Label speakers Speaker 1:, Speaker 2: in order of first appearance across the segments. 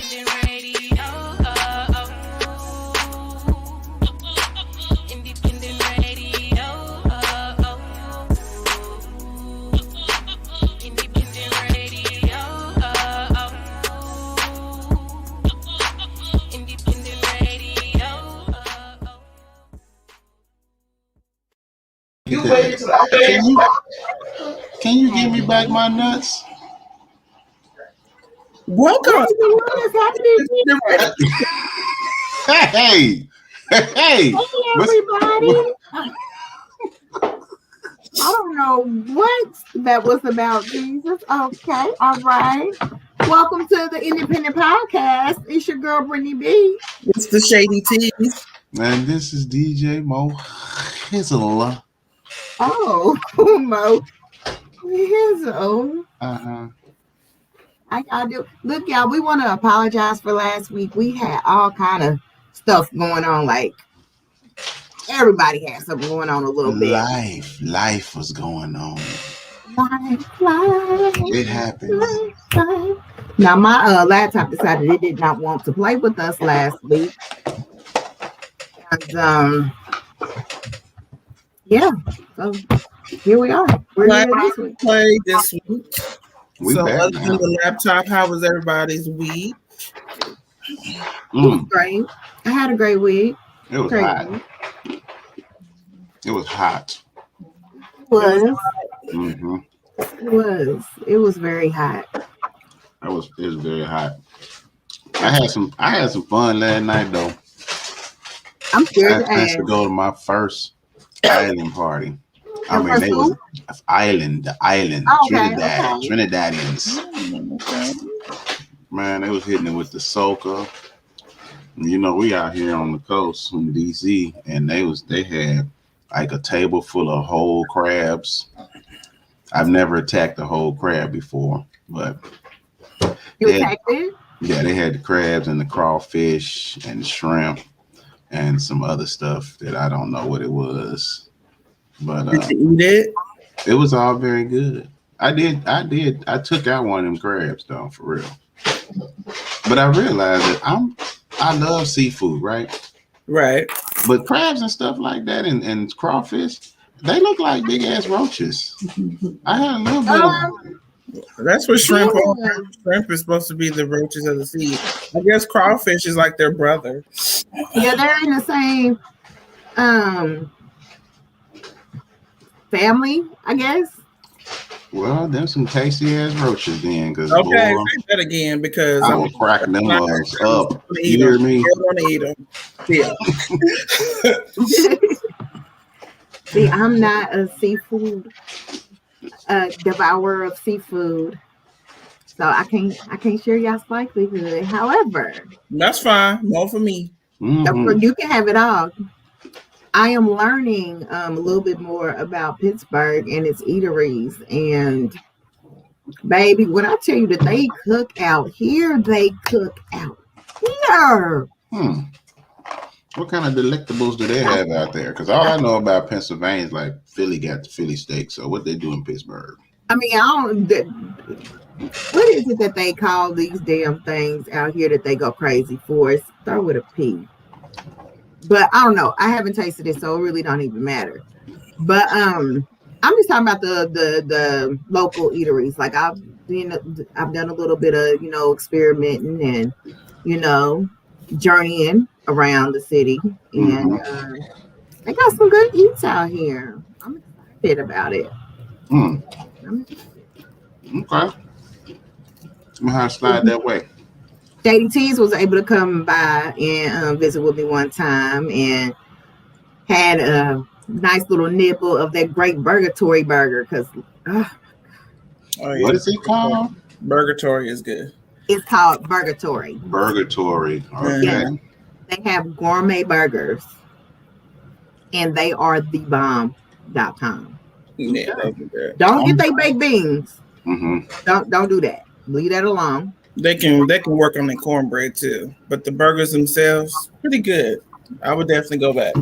Speaker 1: Can you give me back my nuts?
Speaker 2: Welcome.
Speaker 1: Hey,
Speaker 3: everybody. I don't know what that was about, Jesus. Okay, all right. Welcome to the Independent Podcast. It's your girl, Brittany B.
Speaker 2: It's the Shady Teas.
Speaker 1: And this is DJ Moe Hype.
Speaker 3: Oh, Mo. I do. Look, y'all, we want to apologize for last week. We had all kind of stuff going on. Like, everybody had something going on a little bit.
Speaker 1: Life was going on.
Speaker 3: Life.
Speaker 1: It happened.
Speaker 3: Life. Now, my laptop decided it did not want to play with us last week. And, yeah, so here we are. We're here this week.
Speaker 2: Play this week. So other
Speaker 1: now.
Speaker 2: than the laptop, how was everybody's week?
Speaker 3: It was great. I had a great week.
Speaker 1: It was hot. It was hot.
Speaker 3: It was.
Speaker 1: Mm-hmm.
Speaker 3: It was very hot.
Speaker 1: It was very hot. I had some fun last night though.
Speaker 3: I'm sure
Speaker 1: I had to go to my first island party. I mean, they was the island, Trinidadians. Man, they was hitting it with the soca. You know, we out here on the coast in DC, and they had like a table full of whole crabs. I've never attacked a whole crab before, but
Speaker 3: you attacked it?
Speaker 1: Yeah, they had the crabs and the crawfish and the shrimp and some other stuff that I don't know what it was. But
Speaker 2: did you eat it?
Speaker 1: It was all very good. I did. I took out one of them crabs though, for real. But I realized that I love seafood, right?
Speaker 2: Right.
Speaker 1: But crabs and stuff like that and crawfish, they look like big ass roaches. I had a little bit of.
Speaker 2: That's what shrimp are. Shrimp is supposed to be the roaches of the sea. I guess crawfish is like their brother.
Speaker 3: Yeah, they're in the same family, I guess.
Speaker 1: Well, there's some tasty ass roaches then, because
Speaker 2: okay, say that again because
Speaker 1: I will crack them mugs up. You hear me?
Speaker 2: I want to eat them. Yeah.
Speaker 3: See, I'm not a seafood devourer of seafood, so I can't share y'all's livelihood. However,
Speaker 2: that's fine. No for me.
Speaker 1: Mm-hmm.
Speaker 3: You can have it all. I am learning a little bit more about Pittsburgh and its eateries, and baby, when I tell you that they cook out here, they cook out here.
Speaker 1: What kind of delectables do they have out there? Because all I know about Pennsylvania is like Philly got the Philly steak. So what they do in Pittsburgh?
Speaker 3: I mean, what is it that they call these damn things out here that they go crazy for? It's start with a P. But I don't know. I haven't tasted it, so it really don't even matter. But I'm just talking about the local eateries. Like I've done a little bit of experimenting and journeying around the city, and they got some good eats out here. I'm excited about it.
Speaker 1: Okay, I'm gonna slide that way.
Speaker 3: Shady Teas was able to come by and visit with me one time and had a nice little nibble of that great Burgatory burger. Because
Speaker 1: what is it called?
Speaker 2: Burgatory is good.
Speaker 3: It's called Burgatory.
Speaker 1: Burgatory. Okay.
Speaker 3: Yeah. They have gourmet burgers, and they are thebomb.com.
Speaker 2: Yeah,
Speaker 3: don't get they baked beans.
Speaker 1: Mm-hmm.
Speaker 3: Don't do that. Leave that alone.
Speaker 2: They can work on their cornbread too, but the burgers themselves pretty good. I would definitely go back.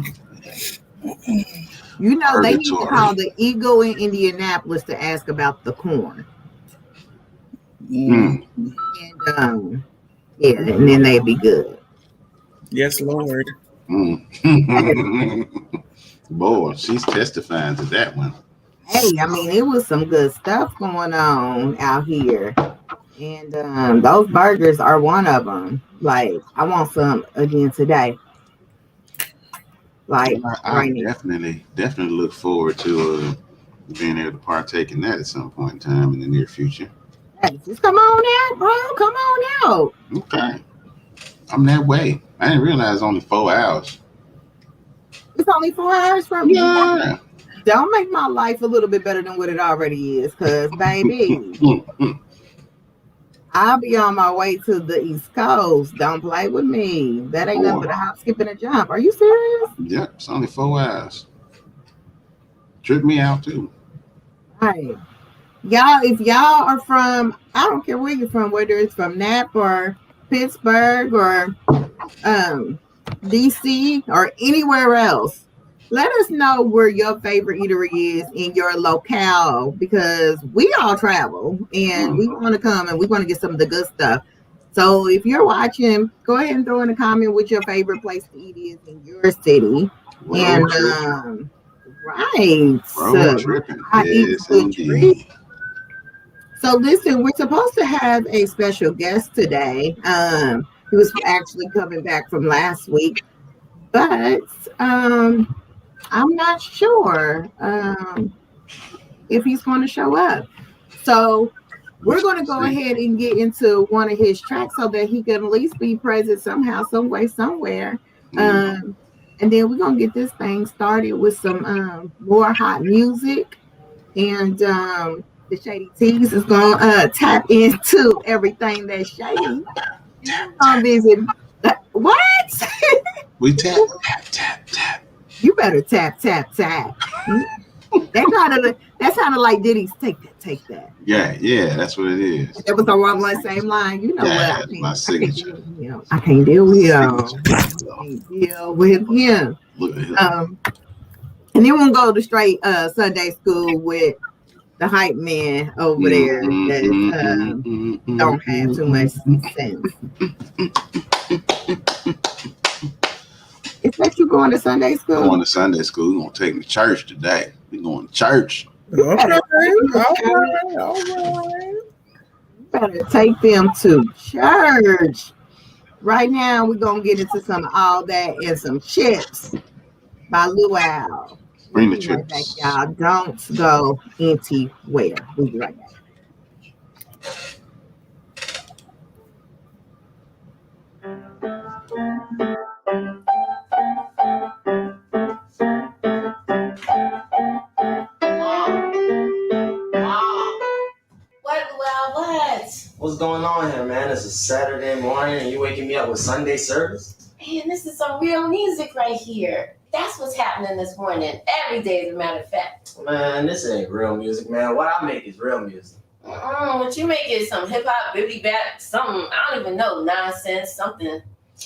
Speaker 3: They need to call the Eagle in Indianapolis to ask about the corn.
Speaker 1: Mm.
Speaker 3: And Yeah, and then they'd be good.
Speaker 2: Yes, Lord.
Speaker 1: Mm. Boy, she's testifying to that one.
Speaker 3: Hey, I mean, it was some good stuff going on out here. And those burgers are one of them. Like, I want some again today. Like,
Speaker 1: I
Speaker 3: right now.
Speaker 1: definitely look forward to being able to partake in that at some point in time in the near future.
Speaker 3: Hey, just come on out, bro. Come on out.
Speaker 1: Okay, I'm that way. I didn't realize only 4 hours.
Speaker 3: It's only 4 hours from you.
Speaker 1: Yeah.
Speaker 3: Don't make my life a little bit better than what it already is. Because, baby, I'll be on my way to the East Coast. Don't play with me. That ain't nothing but a hop, skip, and a jump. Are you serious?
Speaker 1: Yep, it's only 4 hours. Trip me out too.
Speaker 3: Right. Y'all, if y'all are from, I don't care where you're from, whether it's from Napa or Pittsburgh or DC or anywhere else, let us know where your favorite eatery is in your locale because we all travel and we want to come and we want to get some of the good stuff. So if you're watching, go ahead and throw in a comment what your favorite place to eat is in your city.
Speaker 1: Road
Speaker 3: And right,
Speaker 1: road tripping.
Speaker 3: I eat
Speaker 1: Yes,
Speaker 3: good
Speaker 1: indeed.
Speaker 3: treats. So listen, we're supposed to have a special guest today. He was actually coming back from last week, but I'm not sure if he's going to show up. So we're going to go ahead and get into one of his tracks so that he can at least be present somehow, some way, somewhere. And then we're going to get this thing started with some more hot music. And the Shady Teas is going to tap into everything that's shady. We're going to visit. What?
Speaker 1: We tap.
Speaker 3: You better tap. That sounded like Diddy's Take That.
Speaker 1: Yeah, that's what it is.
Speaker 3: That was the wrong line, same line. You know
Speaker 1: Yeah,
Speaker 3: what?
Speaker 1: my signature.
Speaker 3: I can't deal with him. I can't deal with him.
Speaker 1: Look at him.
Speaker 3: And then we'll go to straight Sunday school with the hype man over there that don't have too much sense. Is that you going to Sunday school?
Speaker 1: Going to Sunday school. We're going to take him to church today. We're going to church.
Speaker 2: Okay.
Speaker 3: All right. Better take them to church. Right now, we're going to get into some All That and some Chips by Luow.
Speaker 1: Bring the
Speaker 3: Right
Speaker 1: chips.
Speaker 3: back, y'all. Don't go anywhere. We'll be right back.
Speaker 4: What's going on here, man? It's a Saturday morning and you waking me up with Sunday service?
Speaker 5: Man, this is some real music right here. That's what's happening this morning. Every day, as a matter of fact.
Speaker 4: Man, this ain't real music, man. What I make is real music.
Speaker 5: What you make is some hip-hop, bibbity bap, something, I don't even know, nonsense, something.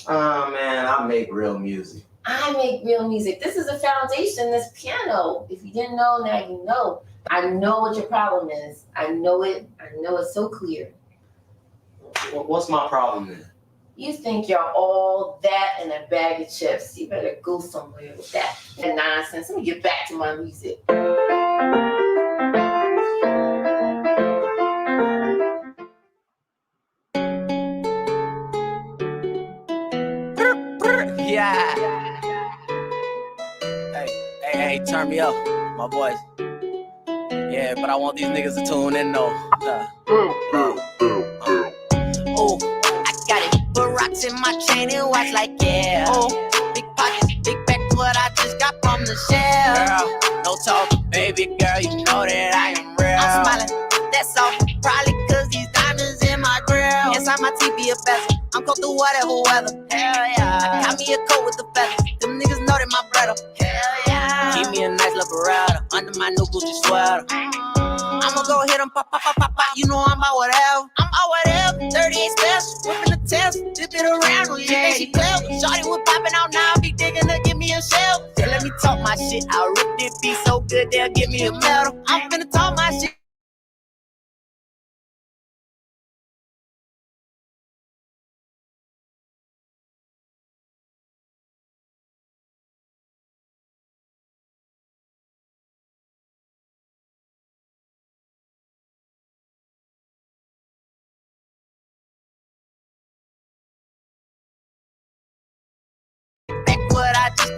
Speaker 4: Man, I make real music.
Speaker 5: I make real music. This is a foundation, this piano. If you didn't know, now you know. I know what your problem is. I know it. I know it's so clear.
Speaker 4: What's my problem then?
Speaker 5: You think you're all that in a bag of chips. You better go somewhere with that nonsense. Let me get back to my music.
Speaker 6: Yeah. Hey, turn me up, my boys. Yeah, but I want these niggas to tune in though.
Speaker 7: Oh, I got it. Put rocks in my chain and watch like yeah. Oh, big pockets, big back, what I just got from the shell.
Speaker 6: Girl, no talk, baby girl, you know that I am real.
Speaker 7: I'm smiling, that's all. Probably cause these diamonds in my grill. Inside my TV a bezel. I'm cold through whatever weather. Hell yeah. I got me a coat with the feathers. Them niggas know that my bread up. Hell yeah.
Speaker 6: Keep me a nice little Beretta under my new Gucci sweater.
Speaker 7: I'ma go hit 'em, pop. You know I'm out whatever. I'm out whatever. 38 special, whipping the test, dip it around. Oh yeah, she clever. Shorty was popping out now, be digging to give me a shell. Yeah, let me talk my shit. I'll rip this beat so good they'll give me a medal. I'm finna talk my shit.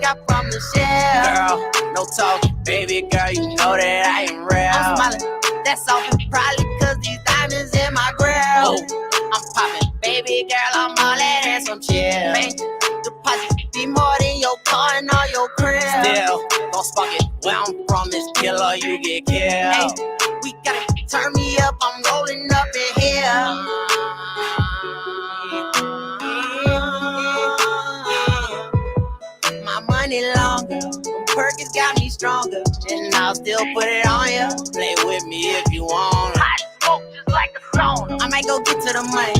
Speaker 7: got from the shell.
Speaker 6: Girl, no talk, baby girl, you know that I am real.
Speaker 7: I'm smiling, that's often probably cause these diamonds in my grill. I'm popping, baby girl, I'm all that and some chill. Bank deposit be more than your car and all your crib.
Speaker 6: Still, don't spark it. Where I'm from is killer, you get killed.
Speaker 7: Hey, we gotta turn me up, I'm rolling up in here. My money longer, Perkins got me stronger, and I'll still put it on you.
Speaker 6: Play with me if you want.
Speaker 7: Hot smoke just like a sauna. I might go get to the money,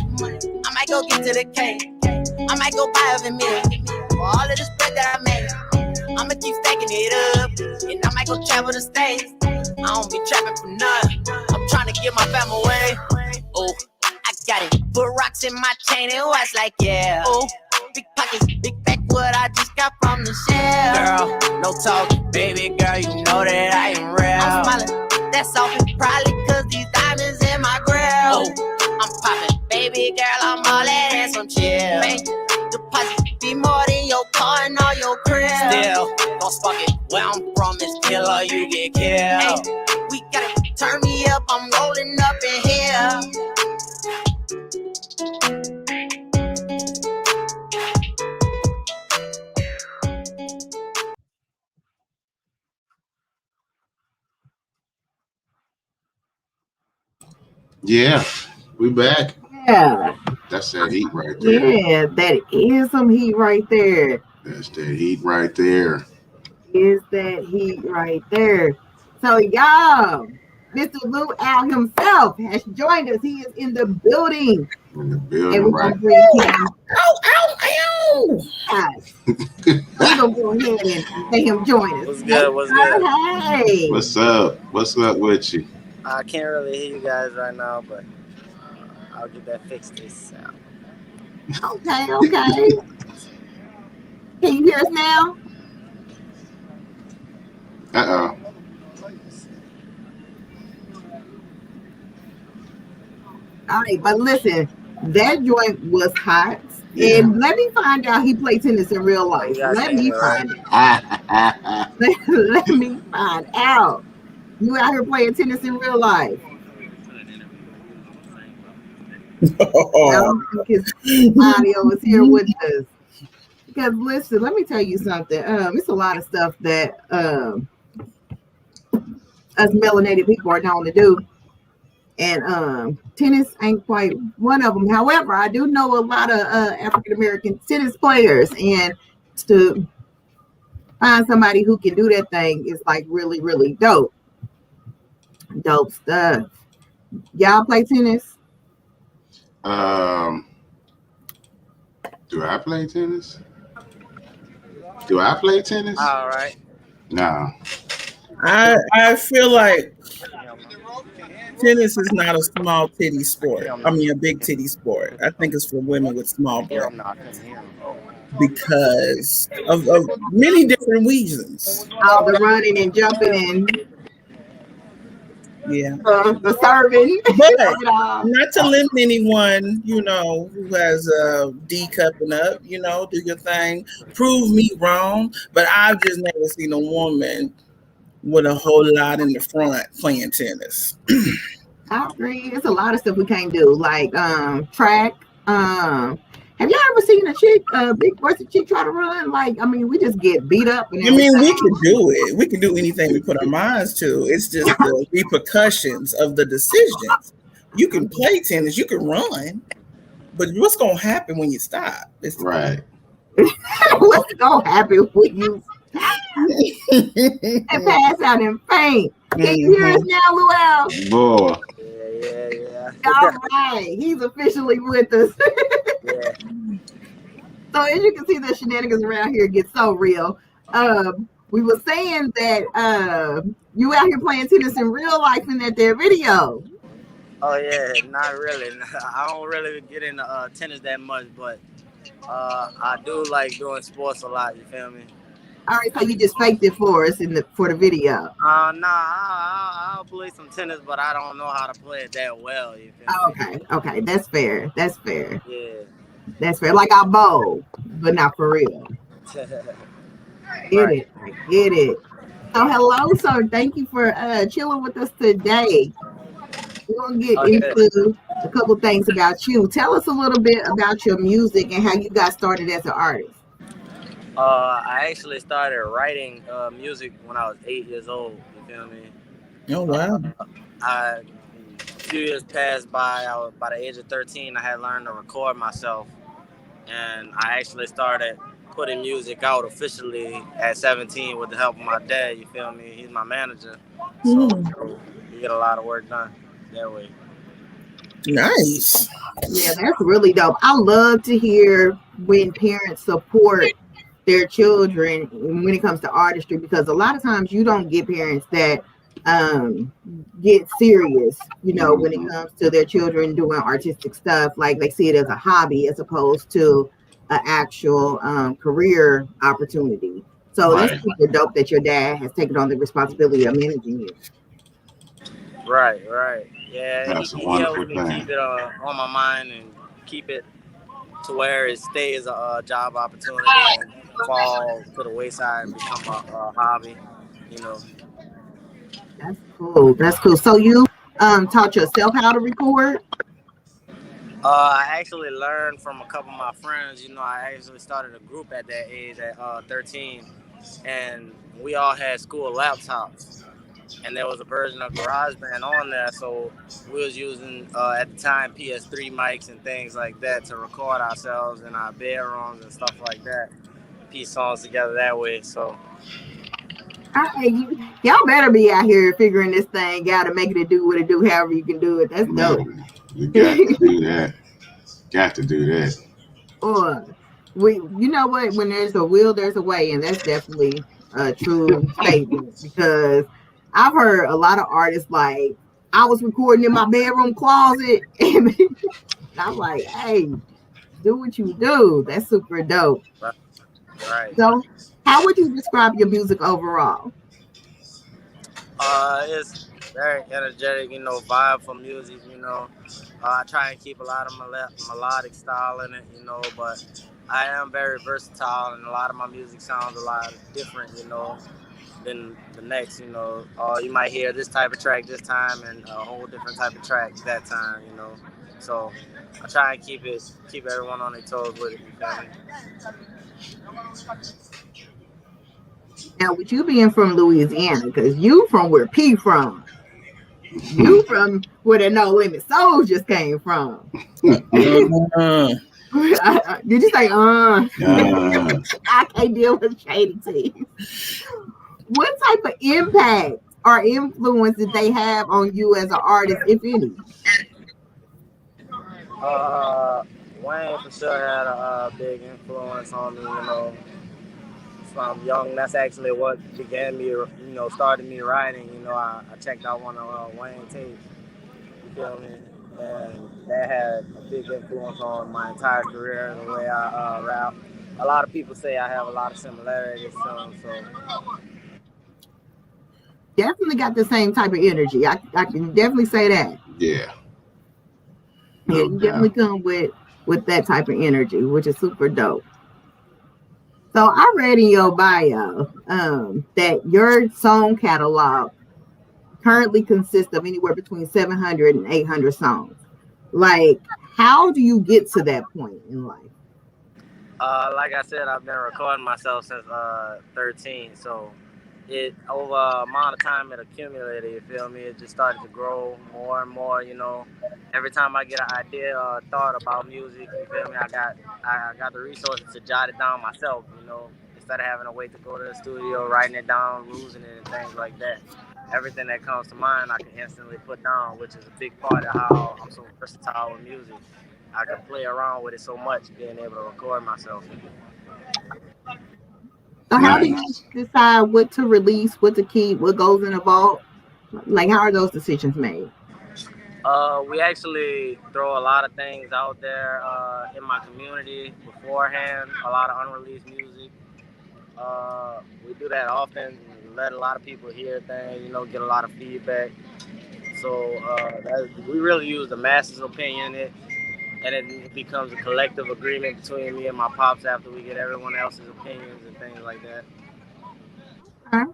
Speaker 7: I might go get to the cake, I might go buy a meal for all of the spread that I made. I'ma keep stacking it up, and I might go travel the states. I don't be trapping for nothing, I'm trying to get my fam away. Oh, I got it, put rocks in my chain and watch like yeah. Oh, big pockets, big back, what I just got from the shell.
Speaker 6: Girl, no talk, baby girl, you know that I am real.
Speaker 7: I'm smiling, that's often probably cause these diamonds in my grill. I'm popping, baby girl, I'm all that and some chill. Bank deposit be more than your car and all your crib.
Speaker 6: Still, don't spark it. Where I'm from is killer, you get killed.
Speaker 7: Hey, we gotta turn me up, I'm rolling up in here.
Speaker 1: Yeah, we back.
Speaker 3: Yeah.
Speaker 1: That's that heat right there.
Speaker 3: Yeah, that is some heat right there.
Speaker 1: That's that heat right there.
Speaker 3: Is that heat right there. So y'all, Mr. Luow himself has joined us. He is in the building.
Speaker 1: In the
Speaker 3: And
Speaker 1: building,
Speaker 3: we're
Speaker 1: right?
Speaker 3: gonna bring him.
Speaker 2: Ow!
Speaker 3: Guys, we're gonna go ahead and let him join us.
Speaker 8: What's good? What's good?
Speaker 3: Hey.
Speaker 1: What's up? What's up with you?
Speaker 8: I can't really hear you guys right now, but I'll get that fixed this out.
Speaker 3: Okay. Can you hear us now?
Speaker 1: Uh-oh.
Speaker 3: All right, but listen, that joint was hot.
Speaker 1: Yeah.
Speaker 3: And let me find out he played tennis in real life.
Speaker 8: You guys
Speaker 3: Let
Speaker 8: can
Speaker 3: me
Speaker 8: hear, right?
Speaker 3: find out. Let me find out. You out here playing tennis in real life. I don't think his audio is here with us. Because listen, let me tell you something. It's a lot of stuff that us melanated people are known to do. And tennis ain't quite one of them. However, I do know a lot of African American tennis players, and to find somebody who can do that thing is like really, really dope. Dope stuff. Y'all play tennis?
Speaker 1: Do I play tennis? Do I play tennis?
Speaker 8: All right.
Speaker 1: No.
Speaker 2: I feel like tennis is not a small titty sport. I mean, a big titty sport. I think it's for women with small
Speaker 8: Hear
Speaker 2: breasts
Speaker 8: him now. I can hear him.
Speaker 2: because of many different reasons.
Speaker 3: All the running and jumping and
Speaker 2: Yeah.
Speaker 3: the serving.
Speaker 2: But not to limit anyone, who has a D cupping up, do your thing. Prove me wrong. But I've just never seen a woman with a whole lot in the front playing tennis.
Speaker 3: I agree. It's a lot of stuff we can't do, like track. Have y'all ever seen a big voice chick try to run? Like, I mean, we just get beat up. And
Speaker 2: I mean, we
Speaker 3: everything.
Speaker 2: can do it. We can do anything we put our minds to. It's just the repercussions of the decisions. You can play tennis, you can run, but what's going to happen when you stop? It's
Speaker 1: Right.
Speaker 3: What's gonna happen when you and pass out and faint? Can you hear us now, Luow?
Speaker 1: Boy.
Speaker 8: Yeah.
Speaker 3: All right, he's officially with us.
Speaker 8: Yeah.
Speaker 3: So as you can see, the shenanigans around here get so real. We were saying that you out here playing tennis in real life in that there video.
Speaker 8: Oh yeah, not really. I don't really get into tennis that much, but I do like doing sports a lot. You feel me?
Speaker 3: All right, so you just faked it for us for the video.
Speaker 8: I'll play some tennis, but I don't know how to play it that well. You feel me?
Speaker 3: Okay, that's fair.
Speaker 8: Yeah.
Speaker 3: That's fair. Like I bowl, but not for real. Get
Speaker 8: Right.
Speaker 3: it. I get it. So hello, sir. Thank you for chilling with us today. We're gonna get
Speaker 8: Okay.
Speaker 3: into a couple things about you. Tell us a little bit about your music and how you got started as an artist.
Speaker 8: I actually started writing music when I was 8 years old. You feel me?
Speaker 2: Oh
Speaker 8: Uh,
Speaker 2: wow.
Speaker 8: a few years passed by. By the age of 13, I had learned to record myself, and I actually started putting music out officially at 17 with the help of my dad. You feel me? He's my manager, so
Speaker 2: Hmm.
Speaker 8: we get a lot of work done that way.
Speaker 2: Nice.
Speaker 3: Yeah, that's really dope. I love to hear when parents support their children when it comes to artistry because a lot of times you don't get parents that get serious, when it
Speaker 1: Mhm.
Speaker 3: comes to their children doing artistic stuff. Like they see it as a hobby as opposed to an actual career opportunity. So that's
Speaker 1: Right.
Speaker 3: super dope that your dad has taken on the responsibility of managing you.
Speaker 8: Right, right. Yeah,
Speaker 1: That's a
Speaker 8: he
Speaker 1: wonderful
Speaker 8: helps me
Speaker 1: thing.
Speaker 8: keep it on my mind and keep it to where it stays a job opportunity and fall to the wayside and become a hobby. You know,
Speaker 3: That's cool. That's cool. So you taught yourself how to record?
Speaker 8: I actually learned from a couple of my friends. You know, I actually started a group at that age at 13, and we all had school laptops. And there was a version of GarageBand on there, so we was using at the time PS3 mics and things like that to record ourselves in our bedrooms and stuff like that. Piece songs together that way. So
Speaker 3: Y'all better be out here figuring this thing out and making it do what it do, however you can do it. That's dope.
Speaker 1: Man, you got to do that. Got to do that.
Speaker 3: Or you know what? When there's a will, there's a way, and that's definitely a true statement because I've heard a lot of artists like I was recording in my bedroom closet, and I'm like, hey, do what you do. That's super dope.
Speaker 8: right, right.
Speaker 3: So, how would you describe your music overall?
Speaker 8: It's very energetic, vibe for music, I try and keep a lot of melodic style in it, but I am very versatile and a lot of my music sounds a lot different, than the next, you might hear this type of track this time and a whole different type of track that time. So I try and keep everyone on their toes with it, you feel me?
Speaker 3: Now, with you being from Louisiana, because you from where P from, you from where the No Limit Souls just came from.
Speaker 2: Uh,
Speaker 3: Did you say,
Speaker 1: Uh,
Speaker 3: I can't deal with Shady Teas. What type of impact or influence did they have on you as an artist, if any?
Speaker 8: Uh, Wayne for sure had a big influence on me, from young. That's actually what began me, started me writing. I checked out one of Wayne tapes, you feel me? And that had a big influence on my entire career and the way I rap. A lot of people say I have a lot of similarities to him, so
Speaker 3: Definitely got the same type of energy. I can definitely say that.
Speaker 1: yeah,
Speaker 3: Yeah,
Speaker 1: no
Speaker 3: you definitely
Speaker 1: doubt.
Speaker 3: come with that type of energy, which is super dope. So I read in your bio that your song catalog currently consists of anywhere between 700 and 800 songs. Like, how do you get to that point in life?
Speaker 8: like I said, I've been recording myself since 13. So it over amount of time it accumulated. You feel me? It just started to grow more and more. Every time I get an idea or thought about music, you feel me? I got the resources to jot it down myself. Instead of having to wait to go to the studio, writing it down, losing it, and things like that. Everything that comes to mind, I can instantly put down, which is a big part of how I'm so versatile with music. I can play around with it so much, being able to record myself.
Speaker 3: So how do you
Speaker 1: Nice.
Speaker 3: decide what to release, what to keep, what goes in a vault? Like, how are those decisions made?
Speaker 8: We actually throw a lot of things out there in my community beforehand, a lot of unreleased music. We do that often, let a lot of people hear things, get a lot of feedback. So we really use the masses' opinion, and it becomes a collective agreement between me and my pops after we get everyone else's opinions and things like that.
Speaker 3: Okay.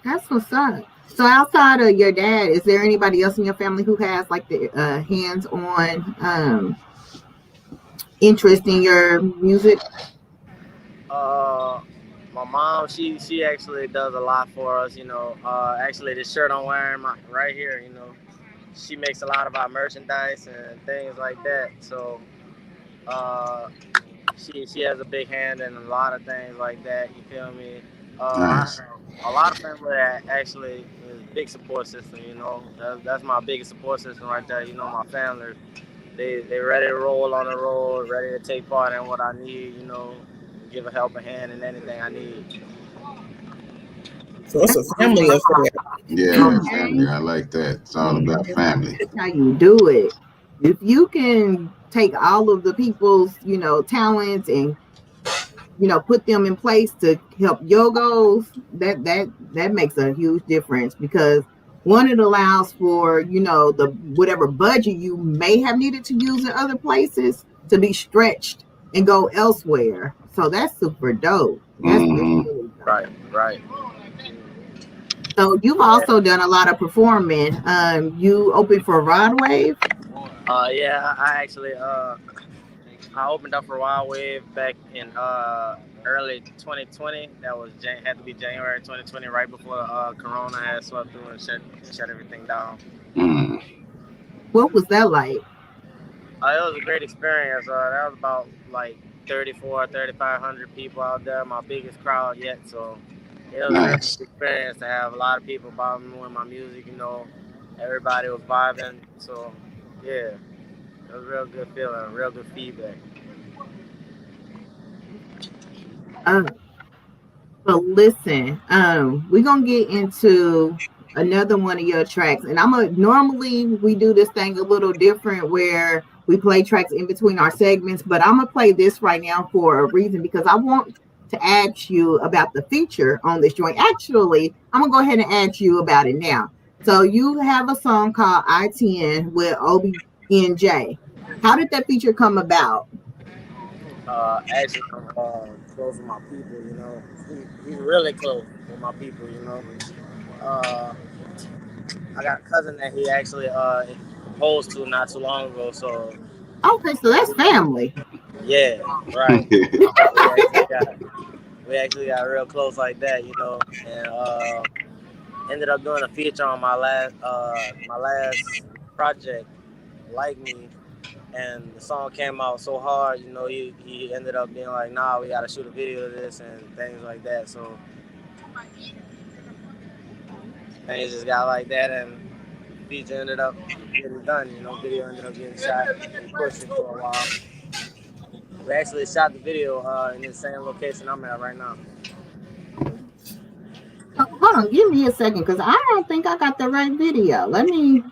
Speaker 3: That's what's up. So outside of your dad, is there anybody else in your family who has like the hands-on interest in your music?
Speaker 8: Uh, my mom, she actually does a lot for us. Actually, this shirt I'm wearing right here, she makes a lot of our merchandise and things like that. So uh, she has a big hand in a lot of things like that. You feel me? I
Speaker 1: Nice.
Speaker 8: have a lot of family that actually is big support system. That's my biggest support system right there. My family, they ready to roll on the road, ready to take part in what I need. Give a helping hand in anything I need.
Speaker 2: So it's a family affair.
Speaker 1: Yeah, family.
Speaker 3: Okay.
Speaker 1: I like that. It's all
Speaker 3: And
Speaker 1: about family.
Speaker 3: that's how you do it. If you can take all of the people's, talents and put them in place to help your goals, that makes a huge difference because one, it allows for the whatever budget you may have needed to use in other places to be stretched and go elsewhere. So that's super dope. That's
Speaker 1: Hmm.
Speaker 3: really dope.
Speaker 8: Right, right.
Speaker 3: So you've
Speaker 8: Yeah.
Speaker 3: also done a lot of performing. You opened for Rod Wave.
Speaker 8: Yeah. I opened up for Wild Wave back in early 2020. That was had to be January 2020, right before Corona had swept through and shut everything down.
Speaker 1: Mm.
Speaker 3: What was that like?
Speaker 8: It was a great experience. That was about like 3,500 people out there, my biggest crowd yet. So it was a real
Speaker 1: Nice.
Speaker 8: good experience to have a lot of people vibing with my music. Everybody was vibing. So yeah, it was a real good feeling, real good feedback.
Speaker 3: Uh, But listen, we're gonna get into another one of your tracks, and I'm a normally we do this thing a little different where we play tracks in between our segments, but I'm gonna play this right now for a reason because I want to ask you about the feature on this joint. Actually, I'm gonna go ahead and ask you about it now. So you have a song called I-10 with OBNJ. How did that feature come about?
Speaker 8: Actually, I'm close with my people. He's really close with my people. Uh, I got a cousin that he actually proposed to not too long ago. So
Speaker 3: Okay, so that's family.
Speaker 8: yeah, right. We actually got we actually got real close like that. And ended up doing a feature on my last project, Like Me. And the song came out so hard, he ended up being like, nah, we gotta shoot a video of this and things like that. So things just got like that, and feature ended up getting done. Video ended up getting shot and pushing for a while. We actually shot the video in the same location I'm at right now.
Speaker 3: Hold on, give me a second because I don't think I got the right video. Let me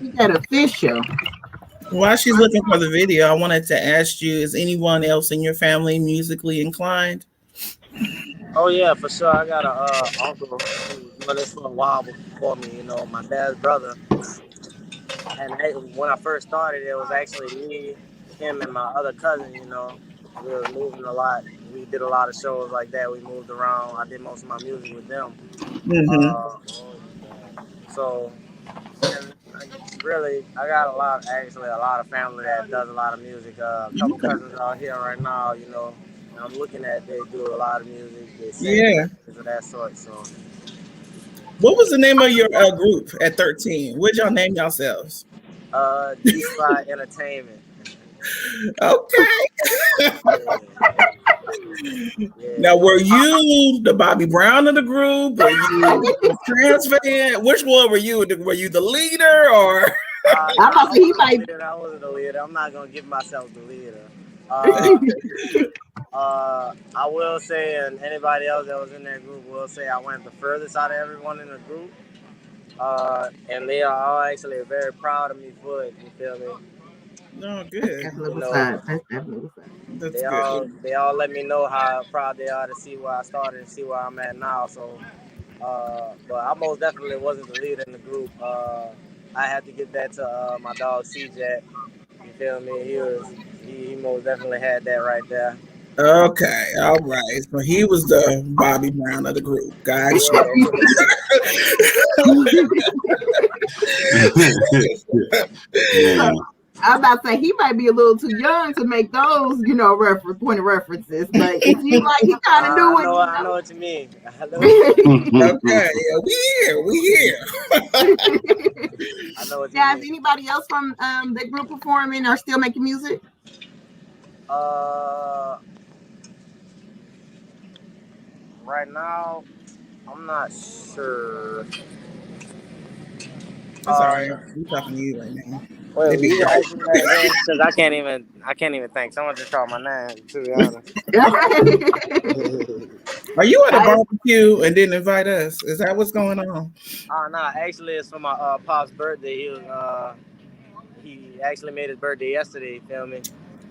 Speaker 3: get that official.
Speaker 2: While she's looking for the video, I wanted to ask you: is anyone else in your family musically inclined?
Speaker 8: Oh yeah, for sure. I got a uncle who was doing this for a while before me. My dad's brother. And when I first started, it was actually me, him, and my other cousin. We was moving a lot. We did a lot of shows like that. We moved around. I did most of my music with them.
Speaker 2: Mm-hmm.
Speaker 8: Uh, so, and really, I got actually a lot of family that does a lot of music. A couple
Speaker 2: Okay.
Speaker 8: cousins out here right now. And I'm looking at they do a lot of music. They sing
Speaker 2: Yeah.
Speaker 8: things of that sort. So,
Speaker 2: What was the name of your group at 13? What'd y'all name yourselves?
Speaker 8: G Spot Entertainment.
Speaker 2: Okay.
Speaker 8: Yeah,
Speaker 2: Now,
Speaker 8: yeah.
Speaker 2: were you the Bobby Brown of the group? Were you the trans fan? Which one were you? Were you the leader or?
Speaker 3: I'm
Speaker 8: Nah,
Speaker 3: about to say he might.
Speaker 8: I wasn't the leader. I'm not gonna give myself the leader. Uh, I will say, and anybody else that was in that group will say, I went the furthest out of everyone in the group. And they are all actually very proud of me for it. You feel me?
Speaker 2: No,
Speaker 3: That's
Speaker 2: good.
Speaker 3: definitely
Speaker 8: You
Speaker 3: what's
Speaker 8: know,
Speaker 3: up. That's definitely what's up.
Speaker 2: That's
Speaker 8: they
Speaker 2: good.
Speaker 8: all they all let me know how proud they are to see where I started and see where I'm at now. So, but I most definitely wasn't the leader in the group. I had to get that to my dog CJ. You feel me? He most definitely had that right there.
Speaker 2: Okay, all right. So he was the Bobby Brown of the group. Gotcha.
Speaker 1: Man,
Speaker 3: I'm about to say he might be a little too young to make those, point of references, but it seems like he kind of knew what.
Speaker 8: I know what you mean. I know what you mean.
Speaker 2: Okay, yeah, we here.
Speaker 8: I know what you
Speaker 3: Guys,
Speaker 8: mean.
Speaker 3: anybody else from the group performing or still making music?
Speaker 8: Right now, I'm not sure.
Speaker 2: That's all right. I'm talking to you right now.
Speaker 8: Wait, you ask me that again? Because I can't even think. Someone just called my name, to be honest.
Speaker 2: Are you at a barbecue and didn't invite us? Is that what's going on?
Speaker 8: Nah, actually, it's for my pop's birthday. He actually made his birthday yesterday. You feel me?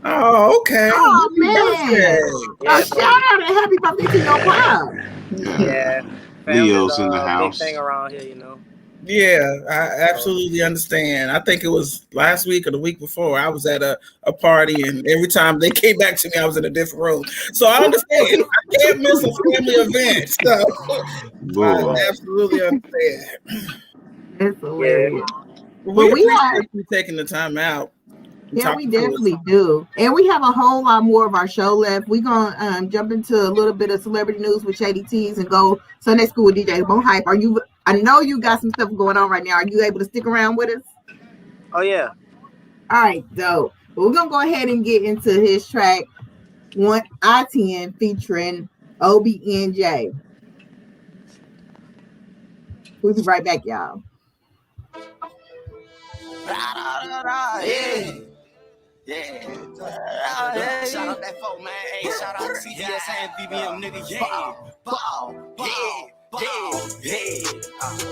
Speaker 2: Oh, okay.
Speaker 3: Oh man!
Speaker 8: Yeah,
Speaker 3: shout out and happy birthday to your pop.
Speaker 8: Yeah,
Speaker 1: Leo's in the
Speaker 8: big
Speaker 1: house.
Speaker 8: thing around here, you know.
Speaker 2: Yeah, I absolutely understand. I think it was last week or the week before. I was at a party, and every time they came back to me, I was in a different room. So I understand. I can't miss a family event. So I absolutely understand.
Speaker 3: It's hilarious.
Speaker 2: Well, we appreciate you taking the time out.
Speaker 3: Yeah, we definitely do. And we have a whole lot more of our show left. We're going to jump into a little bit of celebrity news with Shady Teas and go Sunday School with DJ Moe Hype. I know you got some stuff going on right now. Are you able to stick around with us?
Speaker 8: Oh, yeah.
Speaker 3: All right, dope. We're going to go ahead and get into his track, I-10 featuring OBNJ. We'll be right back, y'all.
Speaker 7: Yeah. Shout out that folk, man. Hey, shout out to CGS and BBM, nigga. Yeah. Ball. Yeah.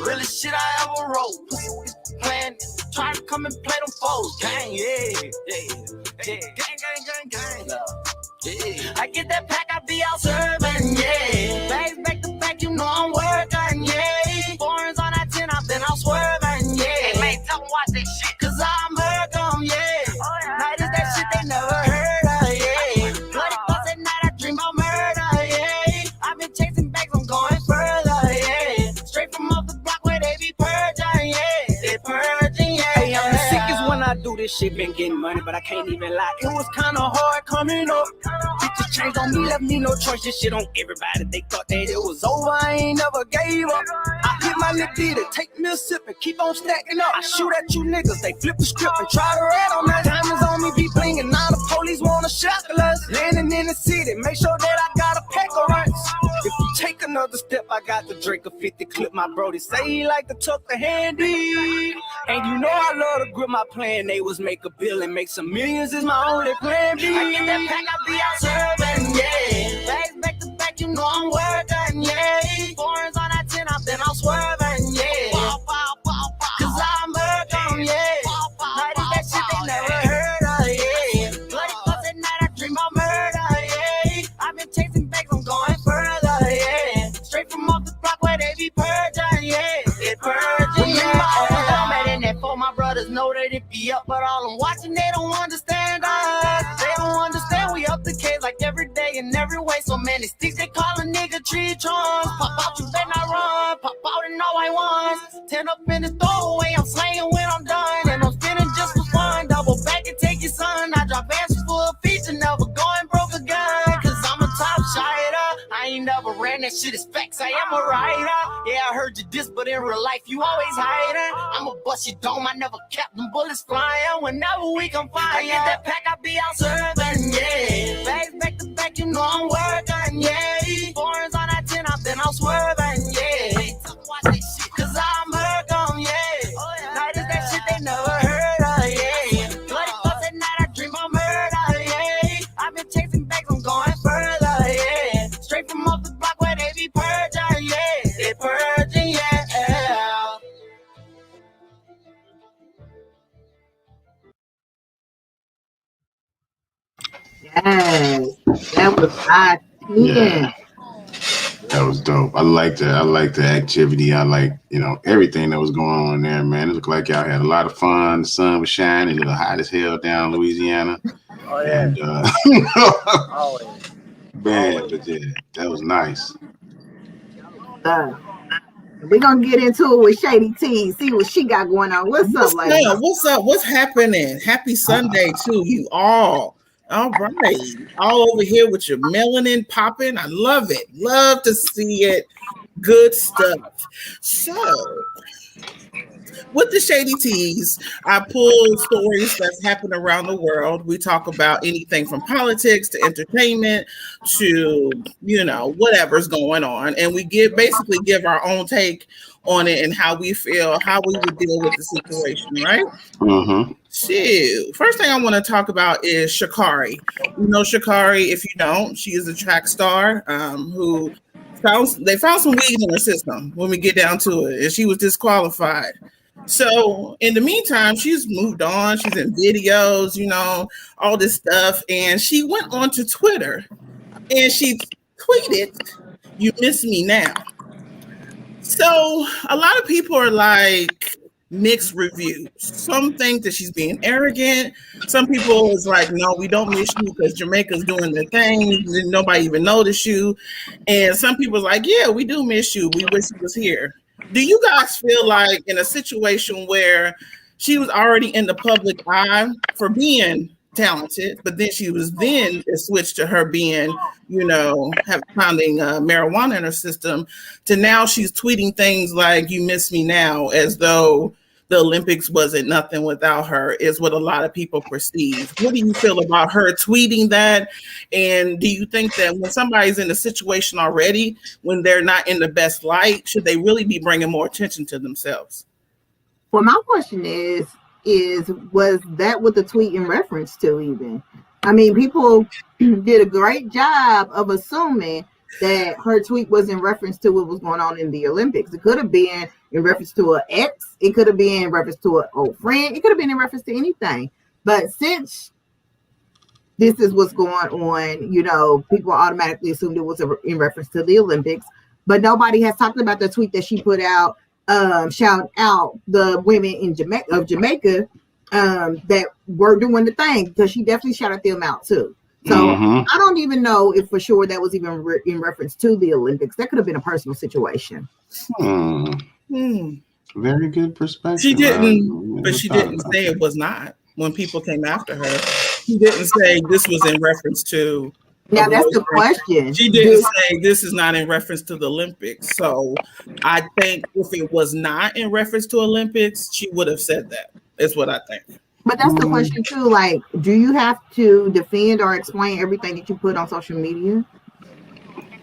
Speaker 7: Realest shit I ever wrote. Playing, trying to come and play them foes. Gang, yeah. Gang. Yeah. I get that pack, I be out serving, yeah. Bags back to back, you know I'm working, yeah. Foreigns on that 10, I've been out swerving, yeah. Hey, man, tell them watch this shit, cause I'm working, yeah. Night is that shit they never heard of, yeah. Bloody bust at night, I dream about murder, yeah. I've been chasing bags, I'm going further, yeah. Straight from off the block where they be purging, yeah. They purging, yeah. Hey, I'm the sickest when I do this shit, been getting money, but I can't even lie. It was kinda hard coming up. Bitches changed on me, left me no choice. This shit on everybody. They thought that it was over. I ain't never gave up. I hit my lip beater, take me a sip and keep on stacking up. I shoot at you niggas, they flip the script and try to rat on that. Diamonds on me be blinging, now the police wanna shackle us. Landing in the city, make sure that I got a pack of runs. If you take another step, I got the Drake of 50 clip. My brody say he like to tuck the handy. And you know I love to grip my plan. They was make a bill and make some millions is my only plan B. I get that pack, I be out serving, yeah. Bags back to back, you know I'm working, yeah. Foreigns on that 10, I've been out swerving, yeah. Cause I'm working, yeah. Night is that shit they never heard of, yeah. Bloody bust at night, I dream about murder, yeah. I've been chasing bags, I'm going further, yeah. Straight from off the block where they be purging, yeah. They purging, yeah. I'm mad in that for my brothers know that it be up, but all I'm watching, they don't understand us. They don't understand we up the case like every day in every way. So many sticks, they call a nigga tree trunks. Pop out, you better not run. Pop out and all I want. 10 up in the throwaway, I'm slanging when I'm done. And I'm spinning just for fun. Double back and take your son. I drop answers for a feature, never going broke again. Cause I'm a top shiter. I ain't never ran, that shit is facts. I am a writer. Yeah, I heard you diss, but in real life, you always hiding. I'ma bust your dome, I never kept them bullets flying. Whenever we can find I get that pack, I be out serving, yeah. Bags back to back, you know I'm working, yeah. Foreigns on that 10, I've been out swerving, yeah. Cause I'm working, yeah. Night is that shit they never heard of, yeah. Bloody bust at night, I dream about murder, yeah. I've been chasing bags, I'm going further, yeah. Straight from off the block where they be purging, yeah. They purging, yeah.
Speaker 3: Yes, that was I-10.
Speaker 1: Yeah. That was dope. I like that. I like the activity. I like, everything that was going on there, man. It looked like y'all had a lot of fun. The sun was shining. It was hot as hell down in Louisiana.
Speaker 8: Oh, yeah.
Speaker 1: And,
Speaker 8: Always.
Speaker 1: bad, but yeah, that was nice.
Speaker 3: We're gonna get into it with Shady Teas, see what she got going on. What's up, lady?
Speaker 2: What's up? What's happening? Happy Sunday to you all. All right. All over here with your melanin popping. I love it. Love to see it. Good stuff. So, with the Shady Teas, I pull stories that's happened around the world. We talk about anything from politics to entertainment to, whatever's going on. And we basically give our own take on it and how we feel, how we would deal with the situation, right?
Speaker 1: Mm-hmm.
Speaker 2: So, first thing I want to talk about is Sha'Carri. You know Sha'Carri, if you don't, she is a track star who they found some weed in her system when we get down to it, and she was disqualified. So in the meantime, she's moved on. She's in videos, all this stuff. And she went on to Twitter and she tweeted, "You miss me now." So a lot of people are like mixed reviews. Some think that she's being arrogant. Some people is like, "No, we don't miss you because Jamaica's doing their thing. Nobody even noticed you." And some people are like, "Yeah, we do miss you. We wish you was here." Do you guys feel like in a situation where she was already in the public eye for being talented, but then she was then switched to her being, finding marijuana in her system, to now she's tweeting things like "you miss me now," as though the Olympics wasn't nothing without her, is what a lot of people perceive. What do you feel about her tweeting that? And do you think that when somebody's in a situation already, when they're not in the best light, should they really be bringing more attention to themselves?
Speaker 3: Well, my question is was that what the tweet in reference to even? I mean, people did a great job of assuming that her tweet was in reference to what was going on in the Olympics. It could have been in reference to an ex. It could have been in reference to an old friend. It could have been in reference to anything. But since this is what's going on, people automatically assumed it was in reference to the Olympics. But nobody has talked about the tweet that she put out, shout out the women in Jamaica that were doing the thing, because she definitely shouted them out too. So I don't even know if for sure that was even in reference to the Olympics. That could have been a personal situation.
Speaker 1: Very good perspective.
Speaker 2: She didn't, but she didn't say it was not. When people came after her, she didn't say this was in reference to.
Speaker 3: Now that's the question.
Speaker 2: She didn't say this is not in reference to the Olympics. So I think if it was not in reference to Olympics, she would have said that. Is what I think.
Speaker 3: But that's the question too. Like, do you have to defend or explain everything that you put on social media?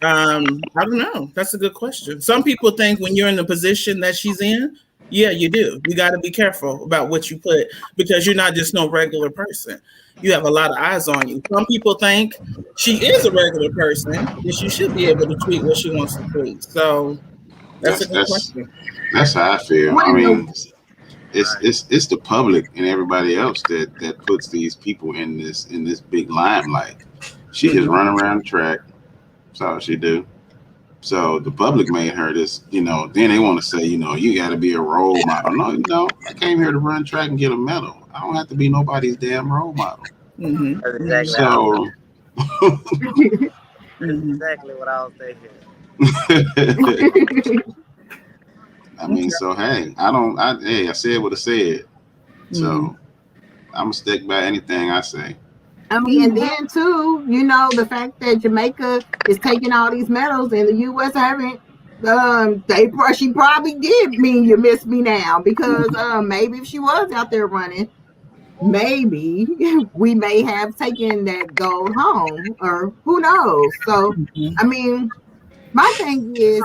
Speaker 2: I don't know. That's a good question. Some people think when you're in the position that she's in, yeah, you do. You got to be careful about what you put, because you're not just no regular person. You have a lot of eyes on you. Some people think she is a regular person and she should be able to tweet what she wants to tweet. So that's a good question.
Speaker 1: That's how I feel. I mean, it's the public and everybody else that puts these people in this big limelight. She just run around the track. That's all she do. So the public made her this, then they want to say, you got to be a role model. No, I came here to run track and get a medal. I don't have to be nobody's damn role model.
Speaker 8: That's exactly
Speaker 1: So
Speaker 8: that's exactly what I was thinking.
Speaker 1: I mean, so hey, I said what I said. So I'm gonna stick by anything I say.
Speaker 3: I mean, and then too, the fact that Jamaica is taking all these medals and the U.S. haven't, she probably did mean you miss me now, because maybe if she was out there running, maybe we may have taken that gold home, or who knows. So, I mean, my thing is,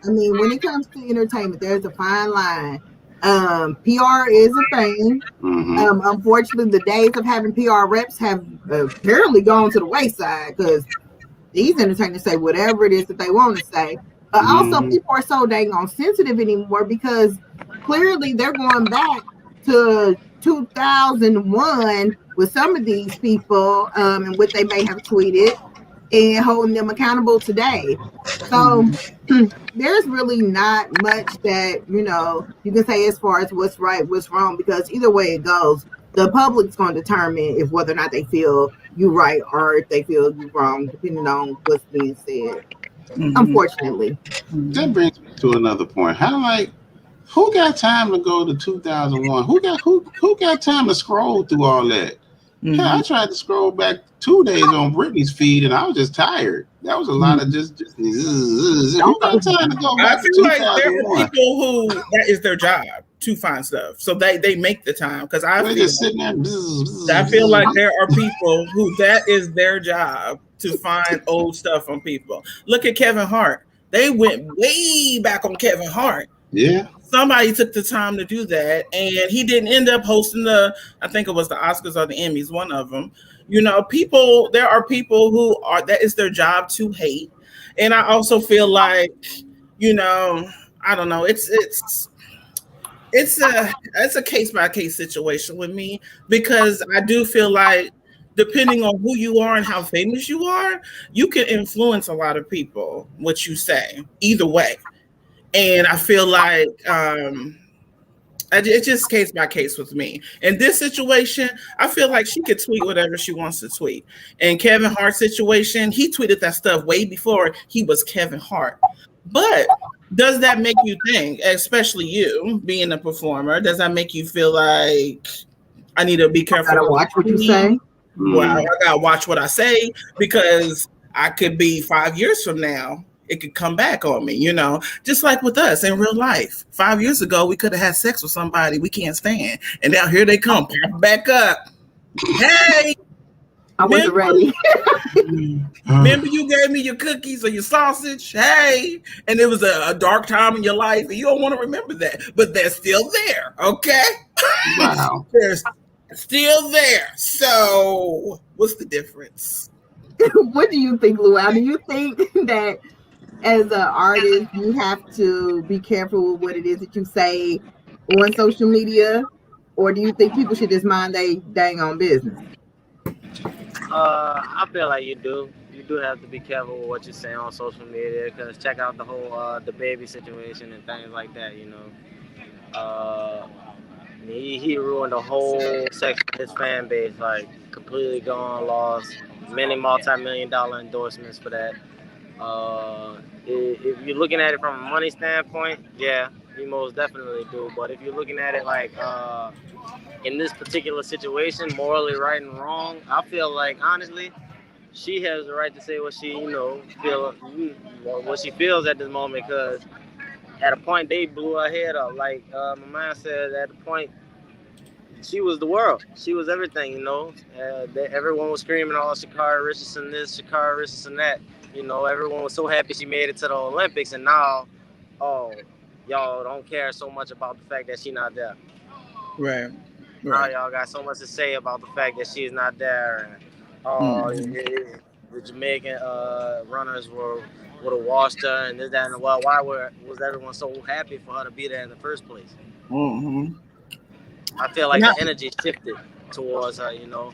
Speaker 3: when it comes to entertainment, there's a fine line. PR is a thing. Unfortunately, the days of having PR reps have apparently gone to the wayside, because these entertainers say whatever it is that they want to say. But also, people are so dang on sensitive anymore, because clearly they're going back to 2001 with some of these people and what they may have tweeted, and holding them accountable today. So there's really not much that, you can say as far as what's right, what's wrong, because either way it goes, the public's going to determine if whether or not they feel you right or if they feel you wrong, depending on what's being said. Unfortunately.
Speaker 1: That brings me to another point. Who got time to go to 2001? Who got time to scroll through all that? Hell, I tried to scroll back 2 days on Britney's feed, and I was just tired. That was a lot of just who got time to go back
Speaker 2: I
Speaker 1: to
Speaker 2: feel like there are
Speaker 1: 2001?
Speaker 2: people who that is their job to find stuff, so they make the time. Because
Speaker 1: They just sitting there.
Speaker 2: I feel like there are people who that is their job to find old stuff on people. Look at Kevin Hart. They went way back on Kevin Hart.
Speaker 1: Yeah.
Speaker 2: Somebody took the time to do that, and he didn't end up hosting I think it was the Oscars or the Emmys, one of them. You know, there are people who that is their job to hate. And I also feel like, you know, I don't know, it's a case by case situation with me, because I do feel like depending on who you are and how famous you are, you can influence a lot of people, what you say, either way. And I feel like it's just case by case with me. In this situation, I feel like she could tweet whatever she wants to tweet. In Kevin Hart's situation, he tweeted that stuff way before he was Kevin Hart. But does that make you think, especially you being a performer, does that make you feel like I need to be careful?
Speaker 3: I gotta watch what you say.
Speaker 2: Well, I gotta watch what I say, because I could be 5 years from now, it could come back on me, you know, just like with us in real life. 5 years ago, we could have had sex with somebody we can't stand. And now here they come, pop back up. Hey,
Speaker 3: I wasn't ready.
Speaker 2: remember you gave me your cookies or your sausage? Hey, and it was a dark time in your life, and you don't want to remember that, but they're still there, okay?
Speaker 1: Wow.
Speaker 2: They're still there. So what's the difference?
Speaker 3: What do you think, Luow? Do you think that as an artist, you have to be careful with what it is that you say on social media, or do you think people should just mind they dang on business?
Speaker 8: I feel like you do. You do have to be careful with what you say on social media, because check out the whole the baby situation and things like that. You know, he ruined the whole section of his fan base, like completely gone, lost many multi-million-dollar endorsements for that. If you're looking at it from a money standpoint, yeah, you most definitely do. But if you're looking at it like in this particular situation, morally right and wrong, I feel like honestly, she has the right to say what she, what she feels at this moment. Because at a point they blew her head up. Like my man said, at the point she was the world. She was everything, you know. Everyone was screaming, "Oh, Sha'Carri Richardson this, Sha'Carri Richardson that." You know, everyone was so happy she made it to the Olympics, and now, oh, y'all don't care so much about the fact that she's not there.
Speaker 2: Right.
Speaker 8: Now y'all got so much to say about the fact that she's not there, and the Jamaican runners would have washed her, and this, that, and well, why was everyone so happy for her to be there in the first place? I feel like the energy shifted towards her, you know.